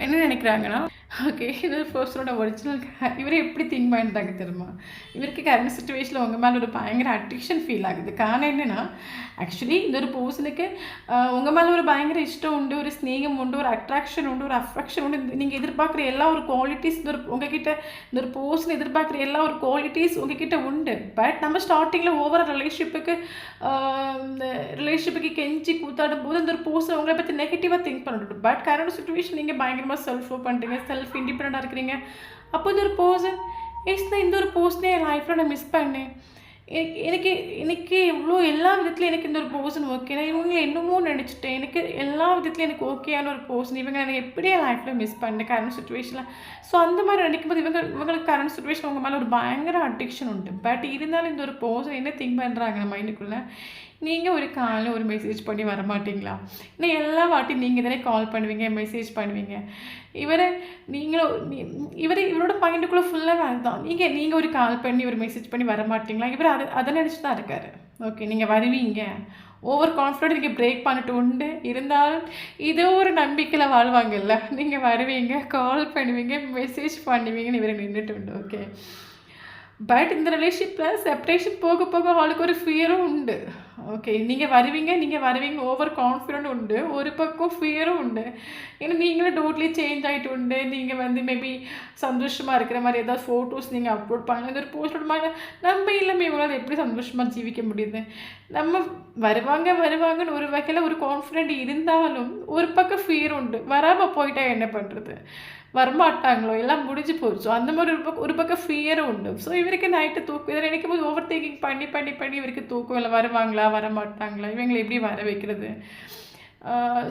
என்ன நினைக்கிறாங்கன்னா ஓகே இது பர்சனோட ஒரிஜினல் இவரை எப்படி திங்க் பண்ணிட்டாங்க தெரியுமா? இவருக்கு கரண்ட் சுச்சுவேஷனில் உங்கள் மேலே ஒரு பயங்கர அட்ரிக்ஷன் ஃபீல் ஆகுது. காரணம் என்னென்னா ஆக்சுவலி இந்த ஒரு பர்சனுக்கு உங்கள் மேலே ஒரு பயங்கர இஷ்டம் உண்டு, ஒரு ஸ்நேகம் உண்டு, ஒரு அட்ராக்ஷன் உண்டு, ஒரு அஃபெக்ஷன் உண்டு. நீங்கள் எதிர்பார்க்குற எல்லா ஒரு குவாலிட்டிஸ் உங்ககிட்ட இந்த ஒரு பர்சன் எதிர்பார்க்குற எல்லா ஒரு குவாலிட்டிஸ் உங்ககிட்ட உண்டு. பட் நம்ம ஸ்டார்டிங்கில் ஓவர ரிலேஷன்ஷிப்புக்கு கெஞ்சி கூத்தாடும் போது இந்த ஒரு பர்சன் உங்களை பற்றி நெகட்டிவாக திங்க் பண்ணிட்டு. பட் கரண்ட் சுச்சுவேஷன் நீங்கள் பயங்கரமாக செல்ஃப் லவ் பண்ணுறீங்க, செல்ஃப் இண்டிபெண்டாக இருக்கிறீங்க. அப்போ இந்த ஒரு பர்சன் இந்த ஒரு பர்சனே என் லைஃப்பில் நான் மிஸ் பண்ணேன். எனக்கு எவ்வளோ எல்லா விதத்துலையும் எனக்கு இந்த ஒரு பர்சன் ஓகே, நான் இவங்களை என்னமோ நினச்சிட்டேன், எனக்கு எல்லா விதத்துலையும் எனக்கு ஓகேயான ஒரு பர்சன் இவங்க எனக்கு எப்படி என் லைஃப்பில் மிஸ் பண்ணேன் கரண்ட் சுச்சுவேஷனில். ஸோ அந்த மாதிரி நினைக்கும் போது இவங்களுக்கு கரண்ட் சுச்சுவேஷன் உங்கள் மேலே ஒரு பயங்கர அடிக்ஷன் உண்டு. பட் இருந்தாலும் இந்த ஒரு பர்சன் என்ன திங்க் பண்ணுறாங்க மைண்டுக்குள்ளே, நீங்கள் ஒரு காலையில் ஒரு மெசேஜ் பண்ணி வரமாட்டிங்களா? இன்னும் எல்லா வாட்டியும் நீங்கள் தானே கால் பண்ணுவீங்க, மெசேஜ் பண்ணுவீங்க. இவரோட மைண்டுக்குள்ளே ஃபுல்லாக அதுதான். நீங்கள் ஒரு கால் பண்ணி ஒரு மெசேஜ் பண்ணி வரமாட்டிங்களா? இவர் அதை நினச்சி தான் இருக்கார். ஓகே, நீங்கள் வருவீங்க, ஓவர் கான்ஃபிடென்ட் நீங்கள் பிரேக் பண்ணிட்டு உண்டு. இருந்தாலும் இதோ ஒரு நம்பிக்கையில் வாழ்வாங்கல்ல, நீங்கள் வருவீங்க, கால் பண்ணுவீங்க, மெசேஜ் பண்ணுவீங்கன்னு இவரை நின்றுட்டு உண்டு. ஓகே, பட் இந்த ரிலேஷன்ஷிப்பில் செப்ரேஷன் போக போக ஆளுக்கு ஒரு ஃபியரும் உண்டு. ஓகே, நீங்கள் வருவீங்க ஓவர் கான்ஃபிடென்ட் உண்டு, ஒரு பக்கம் ஃபியரும் உண்டு. ஏன்னா நீங்களும் டோட்லி சேஞ்ச் ஆகிட்டு உண்டு. நீங்கள் வந்து மேபி சந்தோஷமாக இருக்கிற மாதிரி ஏதாவது ஃபோட்டோஸ் நீங்கள் அப்லோட் பண்ணலாம். இந்த ஒரு போஸ்ட் மாதிரி நம்ம இல்லாமல் இவங்களால் எப்படி சந்தோஷமாக ஜீவிக்க முடியுது? நம்ம வருவாங்கன்னு ஒரு வகையில் ஒரு கான்ஃபிடென்ட் இருந்தாலும் ஒரு பக்கம் ஃபியர் உண்டு. வராமல் போயிட்டா என்ன பண்ணுறது? வரமாட்டாங்களோ, எல்லாம் முடிஞ்சு போச்சு, அந்த மாதிரி ஒரு பக்கம் ஃபியரும் உண்டு. ஸோ இவருக்கு நைட்டு தூக்கம் இதை நினைக்கும் போது ஓவர் திங்கிங் பண்ணி இவருக்கு தூக்கம் இல்லை. வருவாங்களா வரமாட்டாங்களா, இவங்களை எப்படி வர வைக்கிறது?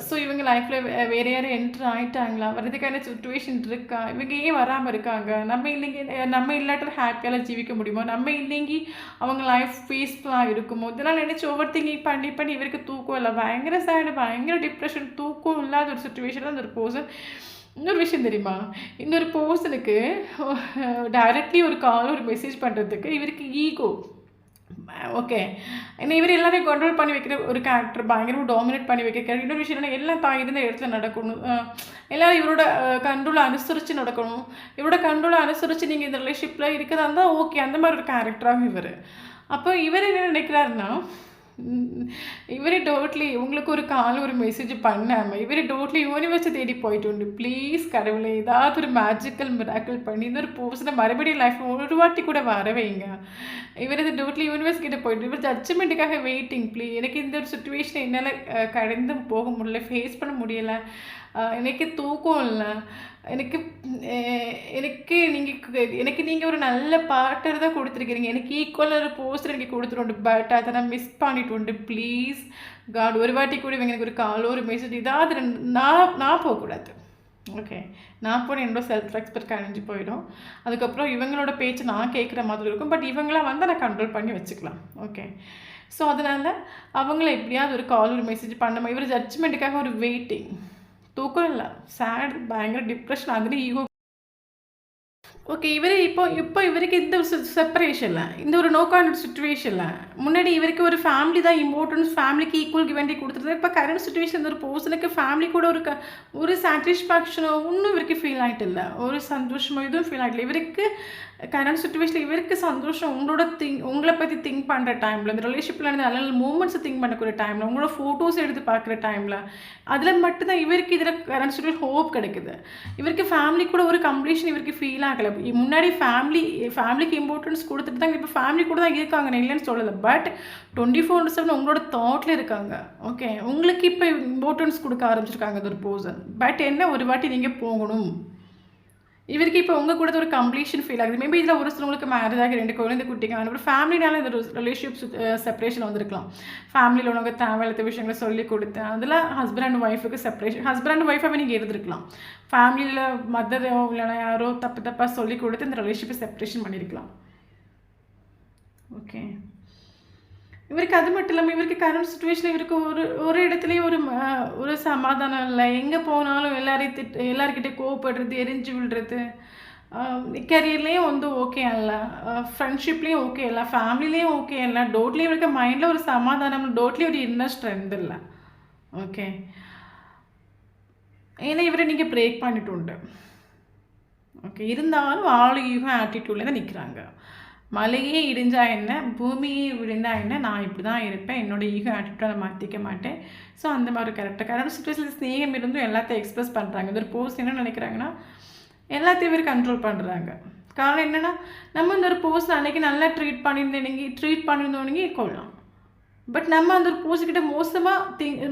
ஸோ இவங்க லைஃப்பில் வேறு யாரும் என்ட்ரு ஆகிட்டாங்களா, வர்றதுக்கான சுச்சுவேஷன் இருக்கா, இவங்க ஏன் வராமல் இருக்காங்க, நம்ம இல்லைங்க நம்ம இல்லாட்ட ஹாப்பியால் ஜீவிக்க முடியுமோ, நம்ம இல்லைங்கி அவங்க லைஃப் பீஸ்ஃபுல்லாக இருக்குமோ, இதெல்லாம் நினச்சி ஓவர் திங்கிங் பண்ணி பண்ணி இவருக்கு தூக்கம் இல்லை, பயங்கர சேடு, பயங்கர டிப்ரெஷன், தூக்கம் இல்லாத ஒரு சுச்சுவேஷன் தான் அந்த பர்சன். இன்னொரு விஷயம் தெரியுமா, இன்னொரு பர்சனுக்கு டைரக்ட்லி ஒரு கால் ஒரு மெசேஜ் பண்ணுறதுக்கு இவருக்கு ஈகோ. ஓகே, ஏன்னா இவர் எல்லாரையும் கண்ட்ரோல் பண்ணி வைக்கிற ஒரு கேரக்டர், பயங்கரமாக டாமினேட் பண்ணி வைக்கிற கேரக்டர். இன்னொரு விஷயம் என்னன்னா, எல்லாம் தான் இருந்த இடத்துல நடக்கணும், எல்லோரும் இவரோட கண்ட்ரோலை அனுசரித்து நடக்கணும், இவரோட கண்ட்ரோலை அனுசரித்து நீங்கள் இந்த ரிலேஷன்ஷிப்பில் இருக்கிறதா இருந்தால் ஓகே, அந்த மாதிரி ஒரு கேரக்டராகவும் இவர். அப்போ இவர் என்ன நினைக்கிறாருன்னா, இவரே டோட்லி உங்களுக்கு ஒரு கால் ஒரு மெசேஜ் பண்ணாமல் இவரே டோட்லி யூனிவர்ஸை தேடி போயிட்டு உண்டு. ப்ளீஸ் கடவுளை ஏதாவது ஒரு மேஜிக்கல் மிராக்கிள் பண்ணி இந்த ஒரு பர்சனை மறுபடியும் லைஃப் ஒரு வாட்டி கூட வர வைங்க. இவர் இது டோட்லி யூனிவர்ஸ் கிட்ட போயிட்டு இவர் ஜட்ஜ்மெண்ட்டுக்காக வெயிட்டிங். ப்ளீஸ் எனக்கு இந்த ஒரு சுச்சுவேஷனை என்னால் கடந்து போக முடியல, ஃபேஸ் பண்ண முடியலை, எனக்கு தூக்கம் இல்லை, எனக்கு நீங்கள் ஒரு நல்ல பார்ட்னர் தான் கொடுத்துருக்கிறீங்க, எனக்கு ஈக்குவலாக ஒரு போஸ்டர் எனக்கு கொடுத்துருண்டு, பட் அதை நான் மிஸ் பண்ணிட்டு உண்டு. ப்ளீஸ் காட் ஒரு வாட்டி கூட இவங்க எனக்கு ஒரு காலோ ஒரு மெசேஜ் இதாவது நான் போகக்கூடாது. ஓகே, நான் போன என்னோட செல்ஃப் ரெஸ்பெக்ட் அழிஞ்சு போயிடும். அதுக்கப்புறம் இவங்களோட பேச்சு நான் கேட்குற மாதிரி இருக்கும், பட் இவங்களாம் வந்து நான் கண்ட்ரோல் பண்ணி வச்சுக்கலாம். ஓகே, ஸோ அதனால் அவங்கள எப்படியாவது ஒரு கால் ஒரு மெசேஜ் பண்ணாமல் இவர் ஜட்ஜ்மெண்ட்டுக்காக ஒரு வெயிட்டிங். தூக்கம் இல்லை, சேட், பயங்கர டிப்ரெஷன், அதில் ஈகோ. ஓகே, இவர் இப்போ இவருக்கு இந்த ஒரு செப்பரேஷனில், இந்த ஒரு நோ கான்டெக்ட் சுச்சுவேஷனில், முன்னாடி இவருக்கு ஒரு ஃபேமிலி தான் இம்பார்ட்டன்ஸ், ஃபேமிலிக்கு ஈக்குவல் கிவண்டி கொடுத்துருது. இப்போ கரண்ட் சுச்சுவேஷன் இந்த ஒரு பர்சனுக்கு ஃபேமிலி கூட ஒரு சாட்டிஸ்ஃபேக்ஷனோ ஒன்றும் இவருக்கு ஃபீல் ஆகிட்டு இல்லை, ஒரு சந்தோஷமோ எதுவும் ஃபீல் ஆகிட்டு இல்லை. இவருக்கு கரண்ட் சுச்சுவேஷனில் இவருக்கு சந்தோஷம் உங்களை பற்றி திங்க் பண்ணுற டைமில், இந்த ரிலேஷன்ஷிப்பில் நல்ல நல்ல மூமெண்ட்ஸை திங்க் பண்ணக்கூடிய டைமில், உங்களோட ஃபோட்டோஸ் எடுத்து பார்க்குற டைமில், அதில் மட்டும்தான் இவருக்கு இதில் கரண்ட் சுச்சுவேஷன் ஹோப் கிடைக்குது. இவருக்கு ஃபேமிலி கூட ஒரு கம்ப்ளீஷன் இவருக்கு ஃபீல் ஆகலை. முன்னாடி ஃபேமிலிக்கு இம்பார்ட்டன்ஸ் கொடுத்துட்டு தான் இப்போ ஃபேமிலி கூட தான் இருக்காங்க, நான் இல்லைன்னு சொல்லலை, பட் 24/7 உங்களோட தாட்டில் இருக்காங்க. ஓகே, உங்களுக்கு இப்போ இம்பார்ட்டன்ஸ் கொடுக்க ஆரம்பிச்சிருக்காங்க அது ஒரு பர்சன். பட் என்ன, ஒரு வாட்டி நீங்கள் போகணும். இவருக்கு இப்போ உங்கள் கூட ஒரு கம்ப்ளீஷன் ஃபீல் ஆகுது. மேபி இதில் ஒரு சிலவங்களுக்கு மேரேஜ் ஆகி 2 குழந்தை குட்டிங்க, அப்புறம் ஃபேமிலினால இந்த ரிலேஷன்ஷிப் செப்பரேஷன் வந்திருக்கலாம். ஃபேமிலியில் உள்ளவங்க தேவையில்லாத விஷயங்களை சொல்லி கொடுத்தேன், அதில் ஹஸ்பண்ட் அண்ட் ஒய்ஃபுக்கு செப்பரேஷன், ஹஸ்பண்ட் அண்ட் ஒய்ஃபாகவே நீங்கள் இருந்திருக்கலாம். ஃபேமிலியில் மதரோ இல்லைனா யாரோ தப்பாக சொல்லி கொடுத்து இந்த ரிலேஷன்ஷிப்பை செப்பரேஷன் பண்ணியிருக்கலாம். ஓகே, இவருக்கு அது மட்டும் இல்லாமல் இவருக்கு கரண்ட் சுச்சுவேஷனில் இவருக்கு ஒரு இடத்துலையும் ஒரு சமாதானம் இல்லை. எங்கே போனாலும் எல்லாருக்கிட்டே கோவப்படுறது, எரிஞ்சு விழுறது, கரியர்லேயும் வந்து ஓகே இல்லை, ஃப்ரெண்ட்ஷிப்லேயும் ஓகே இல்லை, ஃபேமிலிலேயும் ஓகே இல்லை, டோட்லேயும் இவருக்கு மைண்டில் ஒரு சமாதானம், டோட்லேயும் ஒரு இன்னர் ஸ்ட்ரென்த் இல்லை. ஓகே, ஏன்னா இவரை நீங்கள் பிரேக் பண்ணிட்டு உண்டு. ஓகே, இருந்தாலும் ஈகோ ஆட்டிடியூட்லேயே தான் நிற்கிறாங்க. மலையே இடிஞ்சா என்ன, பூமியே விழுந்தா என்ன, நான் இப்படி தான் இருப்பேன், என்னோடய ஈகோ ஆட்டிடியூட்டை நான் மாற்றிக்க மாட்டேன். ஸோ அந்த மாதிரி கரெக்டாக சுச்சுவேஷனில் ஸ்நேகம் இருந்தும் எல்லாத்தையும் எக்ஸ்ப்ரெஸ் பண்ணுறாங்க. இந்த ஒரு போஸ்ட் என்ன நினைக்கிறாங்கன்னா, எல்லாத்தையும் பேர் கண்ட்ரோல் பண்ணுறாங்க. காரணம் என்னென்னா, நம்ம இந்த ஒரு போஸ்ட் அன்றைக்கி நல்லா ட்ரீட் பண்ணியிருந்தோன்னே கொள்ளலாம். பட் நம்ம அந்த ஒரு போஸ்ட்கிட்ட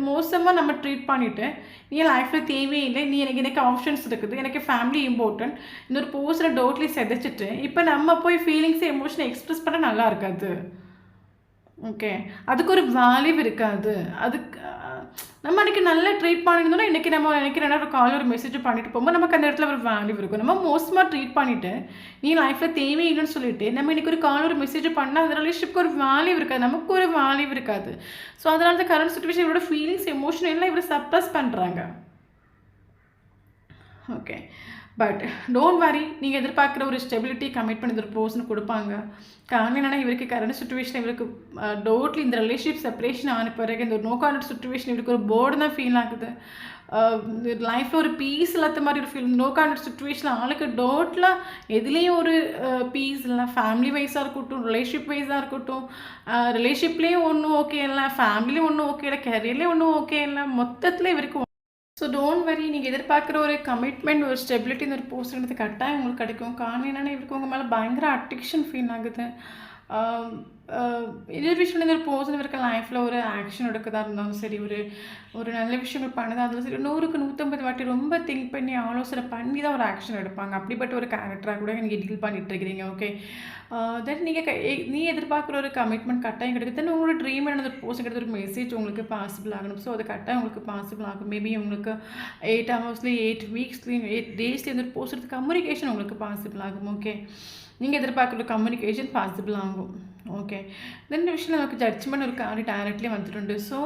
மோசமாக நம்ம ட்ரீட் பண்ணிவிட்டு, நீ லைஃப்பில் தேவையில்லை, நீ எனக்கு ஆப்ஷன்ஸ் இருக்குது, எனக்கு ஃபேமிலி இம்பார்ட்டன்ட், இந்த ஒரு போஸ்ட்டில் டோட்லி செதைச்சிட்டு இப்போ நம்ம போய் ஃபீலிங்ஸை எமோஷனை எக்ஸ்ப்ரெஸ் பண்ண நல்லா இருக்காது. ஓகே, அதுக்கு ஒரு வேல்யூ இருக்காது. அதுக்கு நம்ம அன்றைக்கி நல்லா ட்ரீட் பண்ணியிருந்தோம்னா இன்றைக்கி நம்ம நினைக்கிறேன்னா ஒரு கால் ஒரு மெசேஜ் பண்ணிட்டு போகும்போது நமக்கு அந்த இடத்துல ஒரு வேல்யூ இருக்கும். நம்ம மோசமாக ட்ரீட் பண்ணிவிட்டு நீ லைஃப்பில் தேவையில்லைன்னு சொல்லிட்டு நம்ம இன்றைக்கி ஒரு கால் ஒரு மெசேஜ் பண்ணால் அந்த ரிலேஷன்ஷிப்க்கு ஒரு வேல்யூ இருக்காது, நமக்கு ஒரு வேல்யூ இருக்காது. ஸோ அதனால தான் கரண்ட் சுச்சுவேஷன் இவரோட ஃபீலிங்ஸ் எமோஷன் எல்லாம் இவரை சப்ரஸ் பண்ணுறாங்க. ஓகே, பட் டோன்ட் வரி, நீங்கள் எதிர்பார்க்குற ஒரு ஸ்டெபிலிட்டி கமிட்மெண்ட் ஒரு பர்சன் கொடுப்பாங்க. காரணம் என்னென்னா, இவருக்கு கரண்ட் சுச்சுவேஷன் இவருக்கு டோட்லி இந்த ரிலேஷன்ஷிப் செப்பரேஷன் ஆன பிறகு இந்த ஒரு நோ கான்டெக்ட் சுச்சுவேஷன் இவருக்கு ஒரு போர்டு தான் ஃபீல் ஆகுது. லைஃப்பில் ஒரு பீஸ் இல்லாத மாதிரி ஒரு ஃபீல். நோ கான்டெக்ட் சுச்சுவேஷனில் ஆளுக்கு டோட்டலாக எதுலேயும் ஒரு பீஸ் இல்லை. ஃபேமிலி வைஸாக இருக்கட்டும், ரிலேஷன்ஷிப் வைஸாக இருக்கட்டும், ரிலேஷன்ஷிப்லேயும் ஒன்றும் ஓகே இல்லை, ஃபேமிலியும் ஒன்றும் ஓகே இல்லை, கெரியர்லேயும் ஒன்றும் ஓகே இல்லை, மொத்தத்தில் இவருக்கு. ஸோ டோன்ட் வரி, நீங்கள் எதிர்பார்க்குற ஒரு கமிட்மெண்ட், ஒரு ஸ்டெபிலிட்டி இந்த ஒரு போஸ்ட்ன்றது கரெக்டாக உங்களுக்கு கிடைக்கும். காரணம் என்னென்னா, இவருக்கு உங்கள் மேலே பயங்கர அடிக்ஷன் ஃபீல் ஆகுது. இன்னொரு விஷயம் இந்த ஒரு பர்சன் இருக்க லைஃப்பில் ஒரு ஆக்ஷன் எடுக்கதா இருந்தாலும் சரி, ஒரு நல்ல விஷயங்கள் பண்ணதா இருந்தாலும் சரி, 100க்கு 150 வாட்டி ரொம்ப திங்க் பண்ணி ஆலோசனை பண்ணி தான் ஒரு ஆக்ஷன் எடுப்பாங்க. அப்படிப்பட்ட ஒரு கேரக்டராக கூட நீங்கள் டீல் பண்ணிட்டு இருக்கிறீங்க. ஓகே, தென் நீங்கள் நீ எதிர்பார்க்குற ஒரு கமிட்மெண்ட் கட்டாயம் கிடைக்கும். தென் உங்களோட ட்ரீம் அந்த பர்சன் கிட்ட ஒரு மெசேஜ் உங்களுக்கு பாசிபிள் ஆகணும். ஸோ அது கட்டாயம் உங்களுக்கு பாசிபிள் ஆகும். மேபி உங்களுக்கு 8 ஹவர்ஸ்லேயும் 8 வீக்ஸ்லேயும் 8 டேஸ்லேயும் ஒரு பர்சன் கம்யூனிகேஷன் உங்களுக்கு பாசிபிள் ஆகும். ஓகே, நீங்கள் எதிர்பார்க்குற கம்யூனிகேஷன் பாசிபிள் ஆகும். ஓகே, தென் விஷயம் நமக்கு ஜட்ஜ்மெண்ட் ஒரு காரி டைரக்ட்லி வந்துട്ടുണ്ട്. ஸோ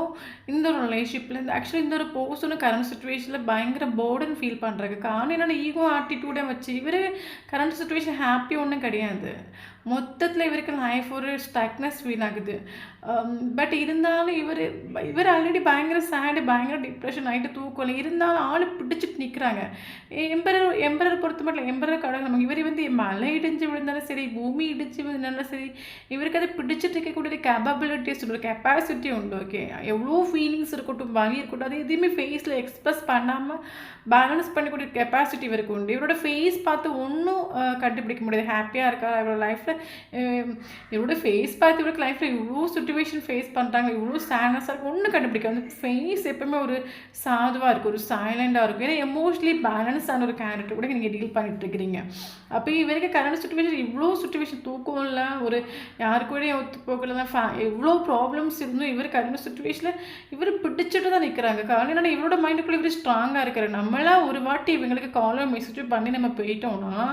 இந்த ஒரு ரிலேஷன்ஷிப்பில் ஆக்சுவலி இந்த ஒரு பர்சனும் கரண்ட் சுச்சுவேஷனில் பயங்கர போர்டன் ஃபீல் பண்ணுறாங்க. காரணம் என்னென்னா ஈகோ ஆட்டிடியூடை வச்சு இவர் கரண்ட் சுச்சுவேஷன் ஹாப்பி ஒன்றும் கிடையாது. மொத்தத்தில் இவருக்கு லைஃப் ஒரு ஸ்டக்னஸ் ஃபீல் ஆகுது. பட் இருந்தாலும் இவர் ஆல்ரெடி பயங்கர சேடு, பயங்கர டிப்ரெஷன் ஆகிட்டு தூக்கம் இருந்தாலும் ஆள் பிடிச்சிட்டு நிற்கிறாங்க. எம்பரர் பொறுத்த மட்டும் எம்பரர் கடவுள் நமக்கு இவர் மலை இடிஞ்சு விழுந்தாலும் சரி, பூமி இடிஞ்சு விழுந்தாலும் சரி, இவருக்கு அதை பிடிச்சிட்டு இருக்கக்கூடிய கேப்பபிலிட்டிஸ் உண்டு, கெப்பாசிட்டி உண்டு. ஓகே, எவ்வளோ ஃபீலிங்ஸ் இருக்கட்டும், வலி இருக்கட்டும், அது எதுவுமே ஃபேஸில் எக்ஸ்ப்ரெஸ் பண்ணாமல் பேலன்ஸ் பண்ணக்கூடிய கெப்பாசிட்டி இவருக்கு உண்டு. இவரோட ஃபேஸ் பார்த்து ஒன்றும் கண்டுபிடிக்க முடியாது ஹாப்பியாக இருக்கா இவரோட லைஃப்பில். இவரோட ஃபேஸ் பார்த்து இவருக்கு லைஃப்பில் இவ்வளோ சுச்சுவேஷன் ஃபேஸ் பண்ணுறாங்க, இவ்வளோ சேட்னஸாக இருக்கும், ஒன்றும் கண்டுபிடிக்க வந்து ஃபேஸ் எப்பவுமே ஒரு சாதுவாக இருக்கும், ஒரு சைலண்டாக இருக்கும். ஏன்னா எமோஷ்னலி பேலன்ஸான ஒரு கேரக்டர் கூட நீங்கள் டீல் பண்ணிட்டு இருக்கிறீங்க. அப்போ இவருக்கு கரண்ட் சுச்சுவேஷன் இவ்வளோ சுச்சுவேஷன் தூக்கம் இல்லை, ஒரு யாரு கூட ஒத்து போகல, எவ்வளோ ப்ராப்ளம்ஸ் இருந்தும் இவர் கரண்ட் சுச்சுவேஷனில் இவர் பிடிச்சிட்டு தான் நிற்கிறாங்க. காரணம் என்னன்னா இவரோட மைண்டுக்குள்ளே இவர் ஸ்ட்ராங்காக இருக்கிறார். நம்மளாம் ஒரு வாட்டி இவங்களுக்கு காலோ மெசேஜ் பண்ணி நம்ம போயிட்டோம்னா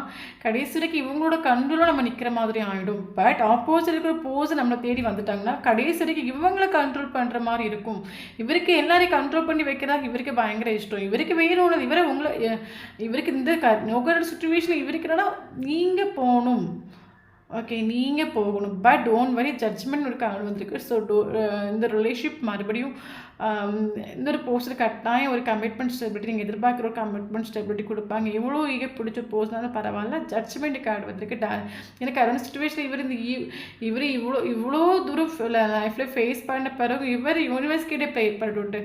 கடைசி வரைக்கும் இவங்களோட கண்ட்ரோலாக நம்ம நிற்கிற மாதிரி ஆகிடும். பட் ஆப்போசிட் இருக்கிற போஸ் நம்மளை தேடி வந்துட்டாங்கன்னா கடைசி வரைக்கும் இவங்களை கண்ட்ரோல் பண்ணுற மாதிரி இருக்கும். இவருக்கு எல்லாரையும் கண்ட்ரோல் பண்ணி வைக்கிறதா இவருக்கு பயங்கர இஷ்டம். இவருக்கு வேறு ஒன்று இவருக்கு இந்த நோக்கோட சுச்சுவேஷனில் இவருக்கு என்னன்னா நீங்கள் போகணும். ஓகே, நீங்கள் போகணும். பட் டோன்ட் வரி, ஜட்ஜ்மெண்ட் ஒரு கால் வந்திருக்கு. ஸோ இந்த ரிலேஷன்ஷிப் மறுபடியும் இந்த ஒரு போஸ்டர் கட்டாயம் ஒரு கமிட்மெண்ட் ஸ்டெபிலிட்டி நீங்கள் எதிர்பார்க்குற ஒரு கமிட்மெண்ட் ஸ்டெபிலிட்டி கொடுப்பாங்க. எவ்வளோ ஈக பிடிச்ச போஸ்ட்னாலும் பரவாயில்ல, ஜட்ஜ்மெண்ட் கார்டு வந்திருக்கு. எனக்கு கரண்ட் சுச்சுவேஷனில் இவர் இவ்வளோ தூரம் லைஃப்பில் ஃபேஸ் பண்ண பிறகு இவர் யூனிவர்ஸ் கிட்டே ப்ரே பண்ணிட்டு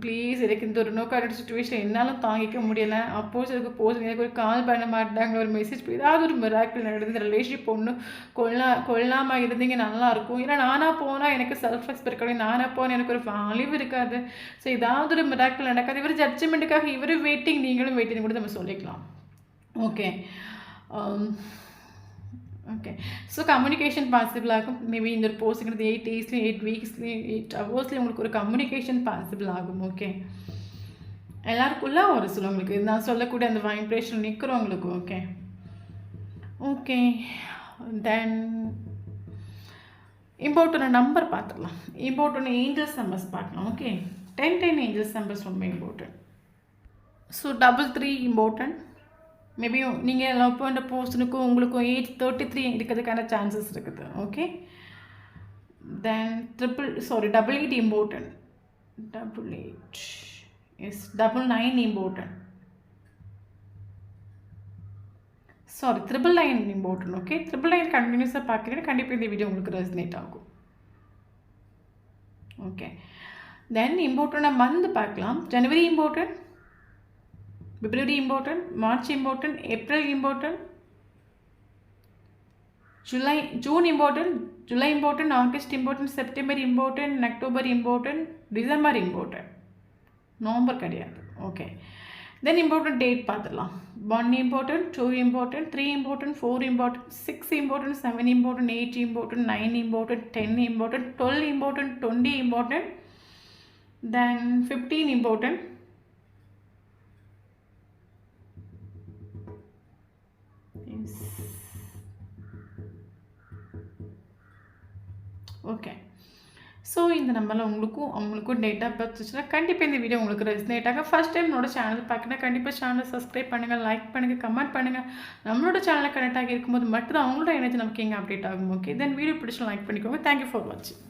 ப்ளீஸ் எனக்கு இந்த ஒரு கரண்ட் சுச்சுவேஷன் என்னாலும் தாங்கிக்க முடியலை. அப்போஸ் எனக்கு எனக்கு ஒரு கால் பண்ண மாட்டாங்க, ஒரு மெசேஜ் ஏதாவது ஒரு மிராக்கிள் நடந்து ரிலேஷன்ஷிப் ஒன்று கொள்ளாமல் இருந்தீங்க நல்லாயிருக்கும். ஏன்னா நானாக போனால் எனக்கு செல்ஃப் ரெஸ்பெக்ட் கிடையாது, நானாக போனால் எனக்கு ஒரு அழிவு இருக்காது. ஸோ ஏதாவது ஒரு மிராக்கிள் நடக்காது. இவர் ஜட்ஜ்மெண்ட்டுக்காக இவர் வெயிட்டிங், நீங்களும் வெயிட்டிங் கூட நம்ம சொல்லிக்கலாம். Okay okay, so communication possible ஆகும். மேபி இந்த ஒரு போஸ்ட்டுங்கிறது 8 டேஸ்லேயும் 8 வீக்ஸ்லேயும் 8 ஹவர்ஸ்லேயும் உங்களுக்கு ஒரு கம்யூனிகேஷன் பாசிபிள் ஆகும். ஓகே, எல்லாருக்குள்ள ஒரு சில உங்களுக்கு நான் சொல்லக்கூடிய அந்த வைப்ரேஷன் நிற்கிறவங்களுக்கு. Okay okay, then important number பார்த்துக்கலாம். இம்பார்ட்டன்ட் ஏஞ்சல்ஸ் நம்பர்ஸ் பார்க்கலாம். ஓகே, 10 ஏஞ்சல்ஸ் நம்பர்ஸ் ரொம்ப இம்பார்ட்டன்ட். So 33 important. மேபி நீங்கள் லவ் பண்ணுற பர்சனுக்கும் உங்களுக்கும் ஏஜ் 33 இருக்கிறதுக்கான சான்சஸ் இருக்குது. Okay, then 88 important. 88 yes 99 important. 999 important. Okay, 999 கண்டினியூஸாக பார்க்குறீங்கன்னா கண்டிப்பாக இந்த வீடியோ உங்களுக்கு ரெசனேட் ஆகும். ஓகே, தென் இம்பார்ட்டன்ட் மந்த் பார்க்கலாம். January important, February important, March important, April important, June important, July important, August important, September important, October important, December important, November கிடையாது. ஓகே, தென் இம்பார்ட்டன்ட் டேட் பார்த்துடலாம். 1 important, 2 important, 3 important, 4 important, 6 important, 7 important, 8 important, 9 important, 10 important, 12 important, 20 important, then 15 important, okay. So இந்த நம்பரில் அவங்களுக்கும் டேட் ஆஃப் பர்த் வச்சுன்னா கண்டிப்பாக இந்த வீடியோ உங்களுக்கு ரெசனேட் ஆகும். ஃபஸ்ட் டைம் என்னோட சேனல் பார்க்கணும், கண்டிப்பாக சேனலை சப்ஸ்கிரைப் பண்ணுங்கள், லைக் பண்ணுங்கள், கமெண்ட் பண்ணுங்கள். நம்மளோட சேனலில் கனெக்ட் ஆகி இருக்கும்போது மட்டும் தான் அவங்களோட எனர்ஜி நமக்கு எங்கே அப்டேட் ஆகும். ஓகே, தென் வீடியோ பிடிச்சி லைக் பண்ணிக்கோங்க. தேங்க்யூ ஃபார் வாட்சிங்.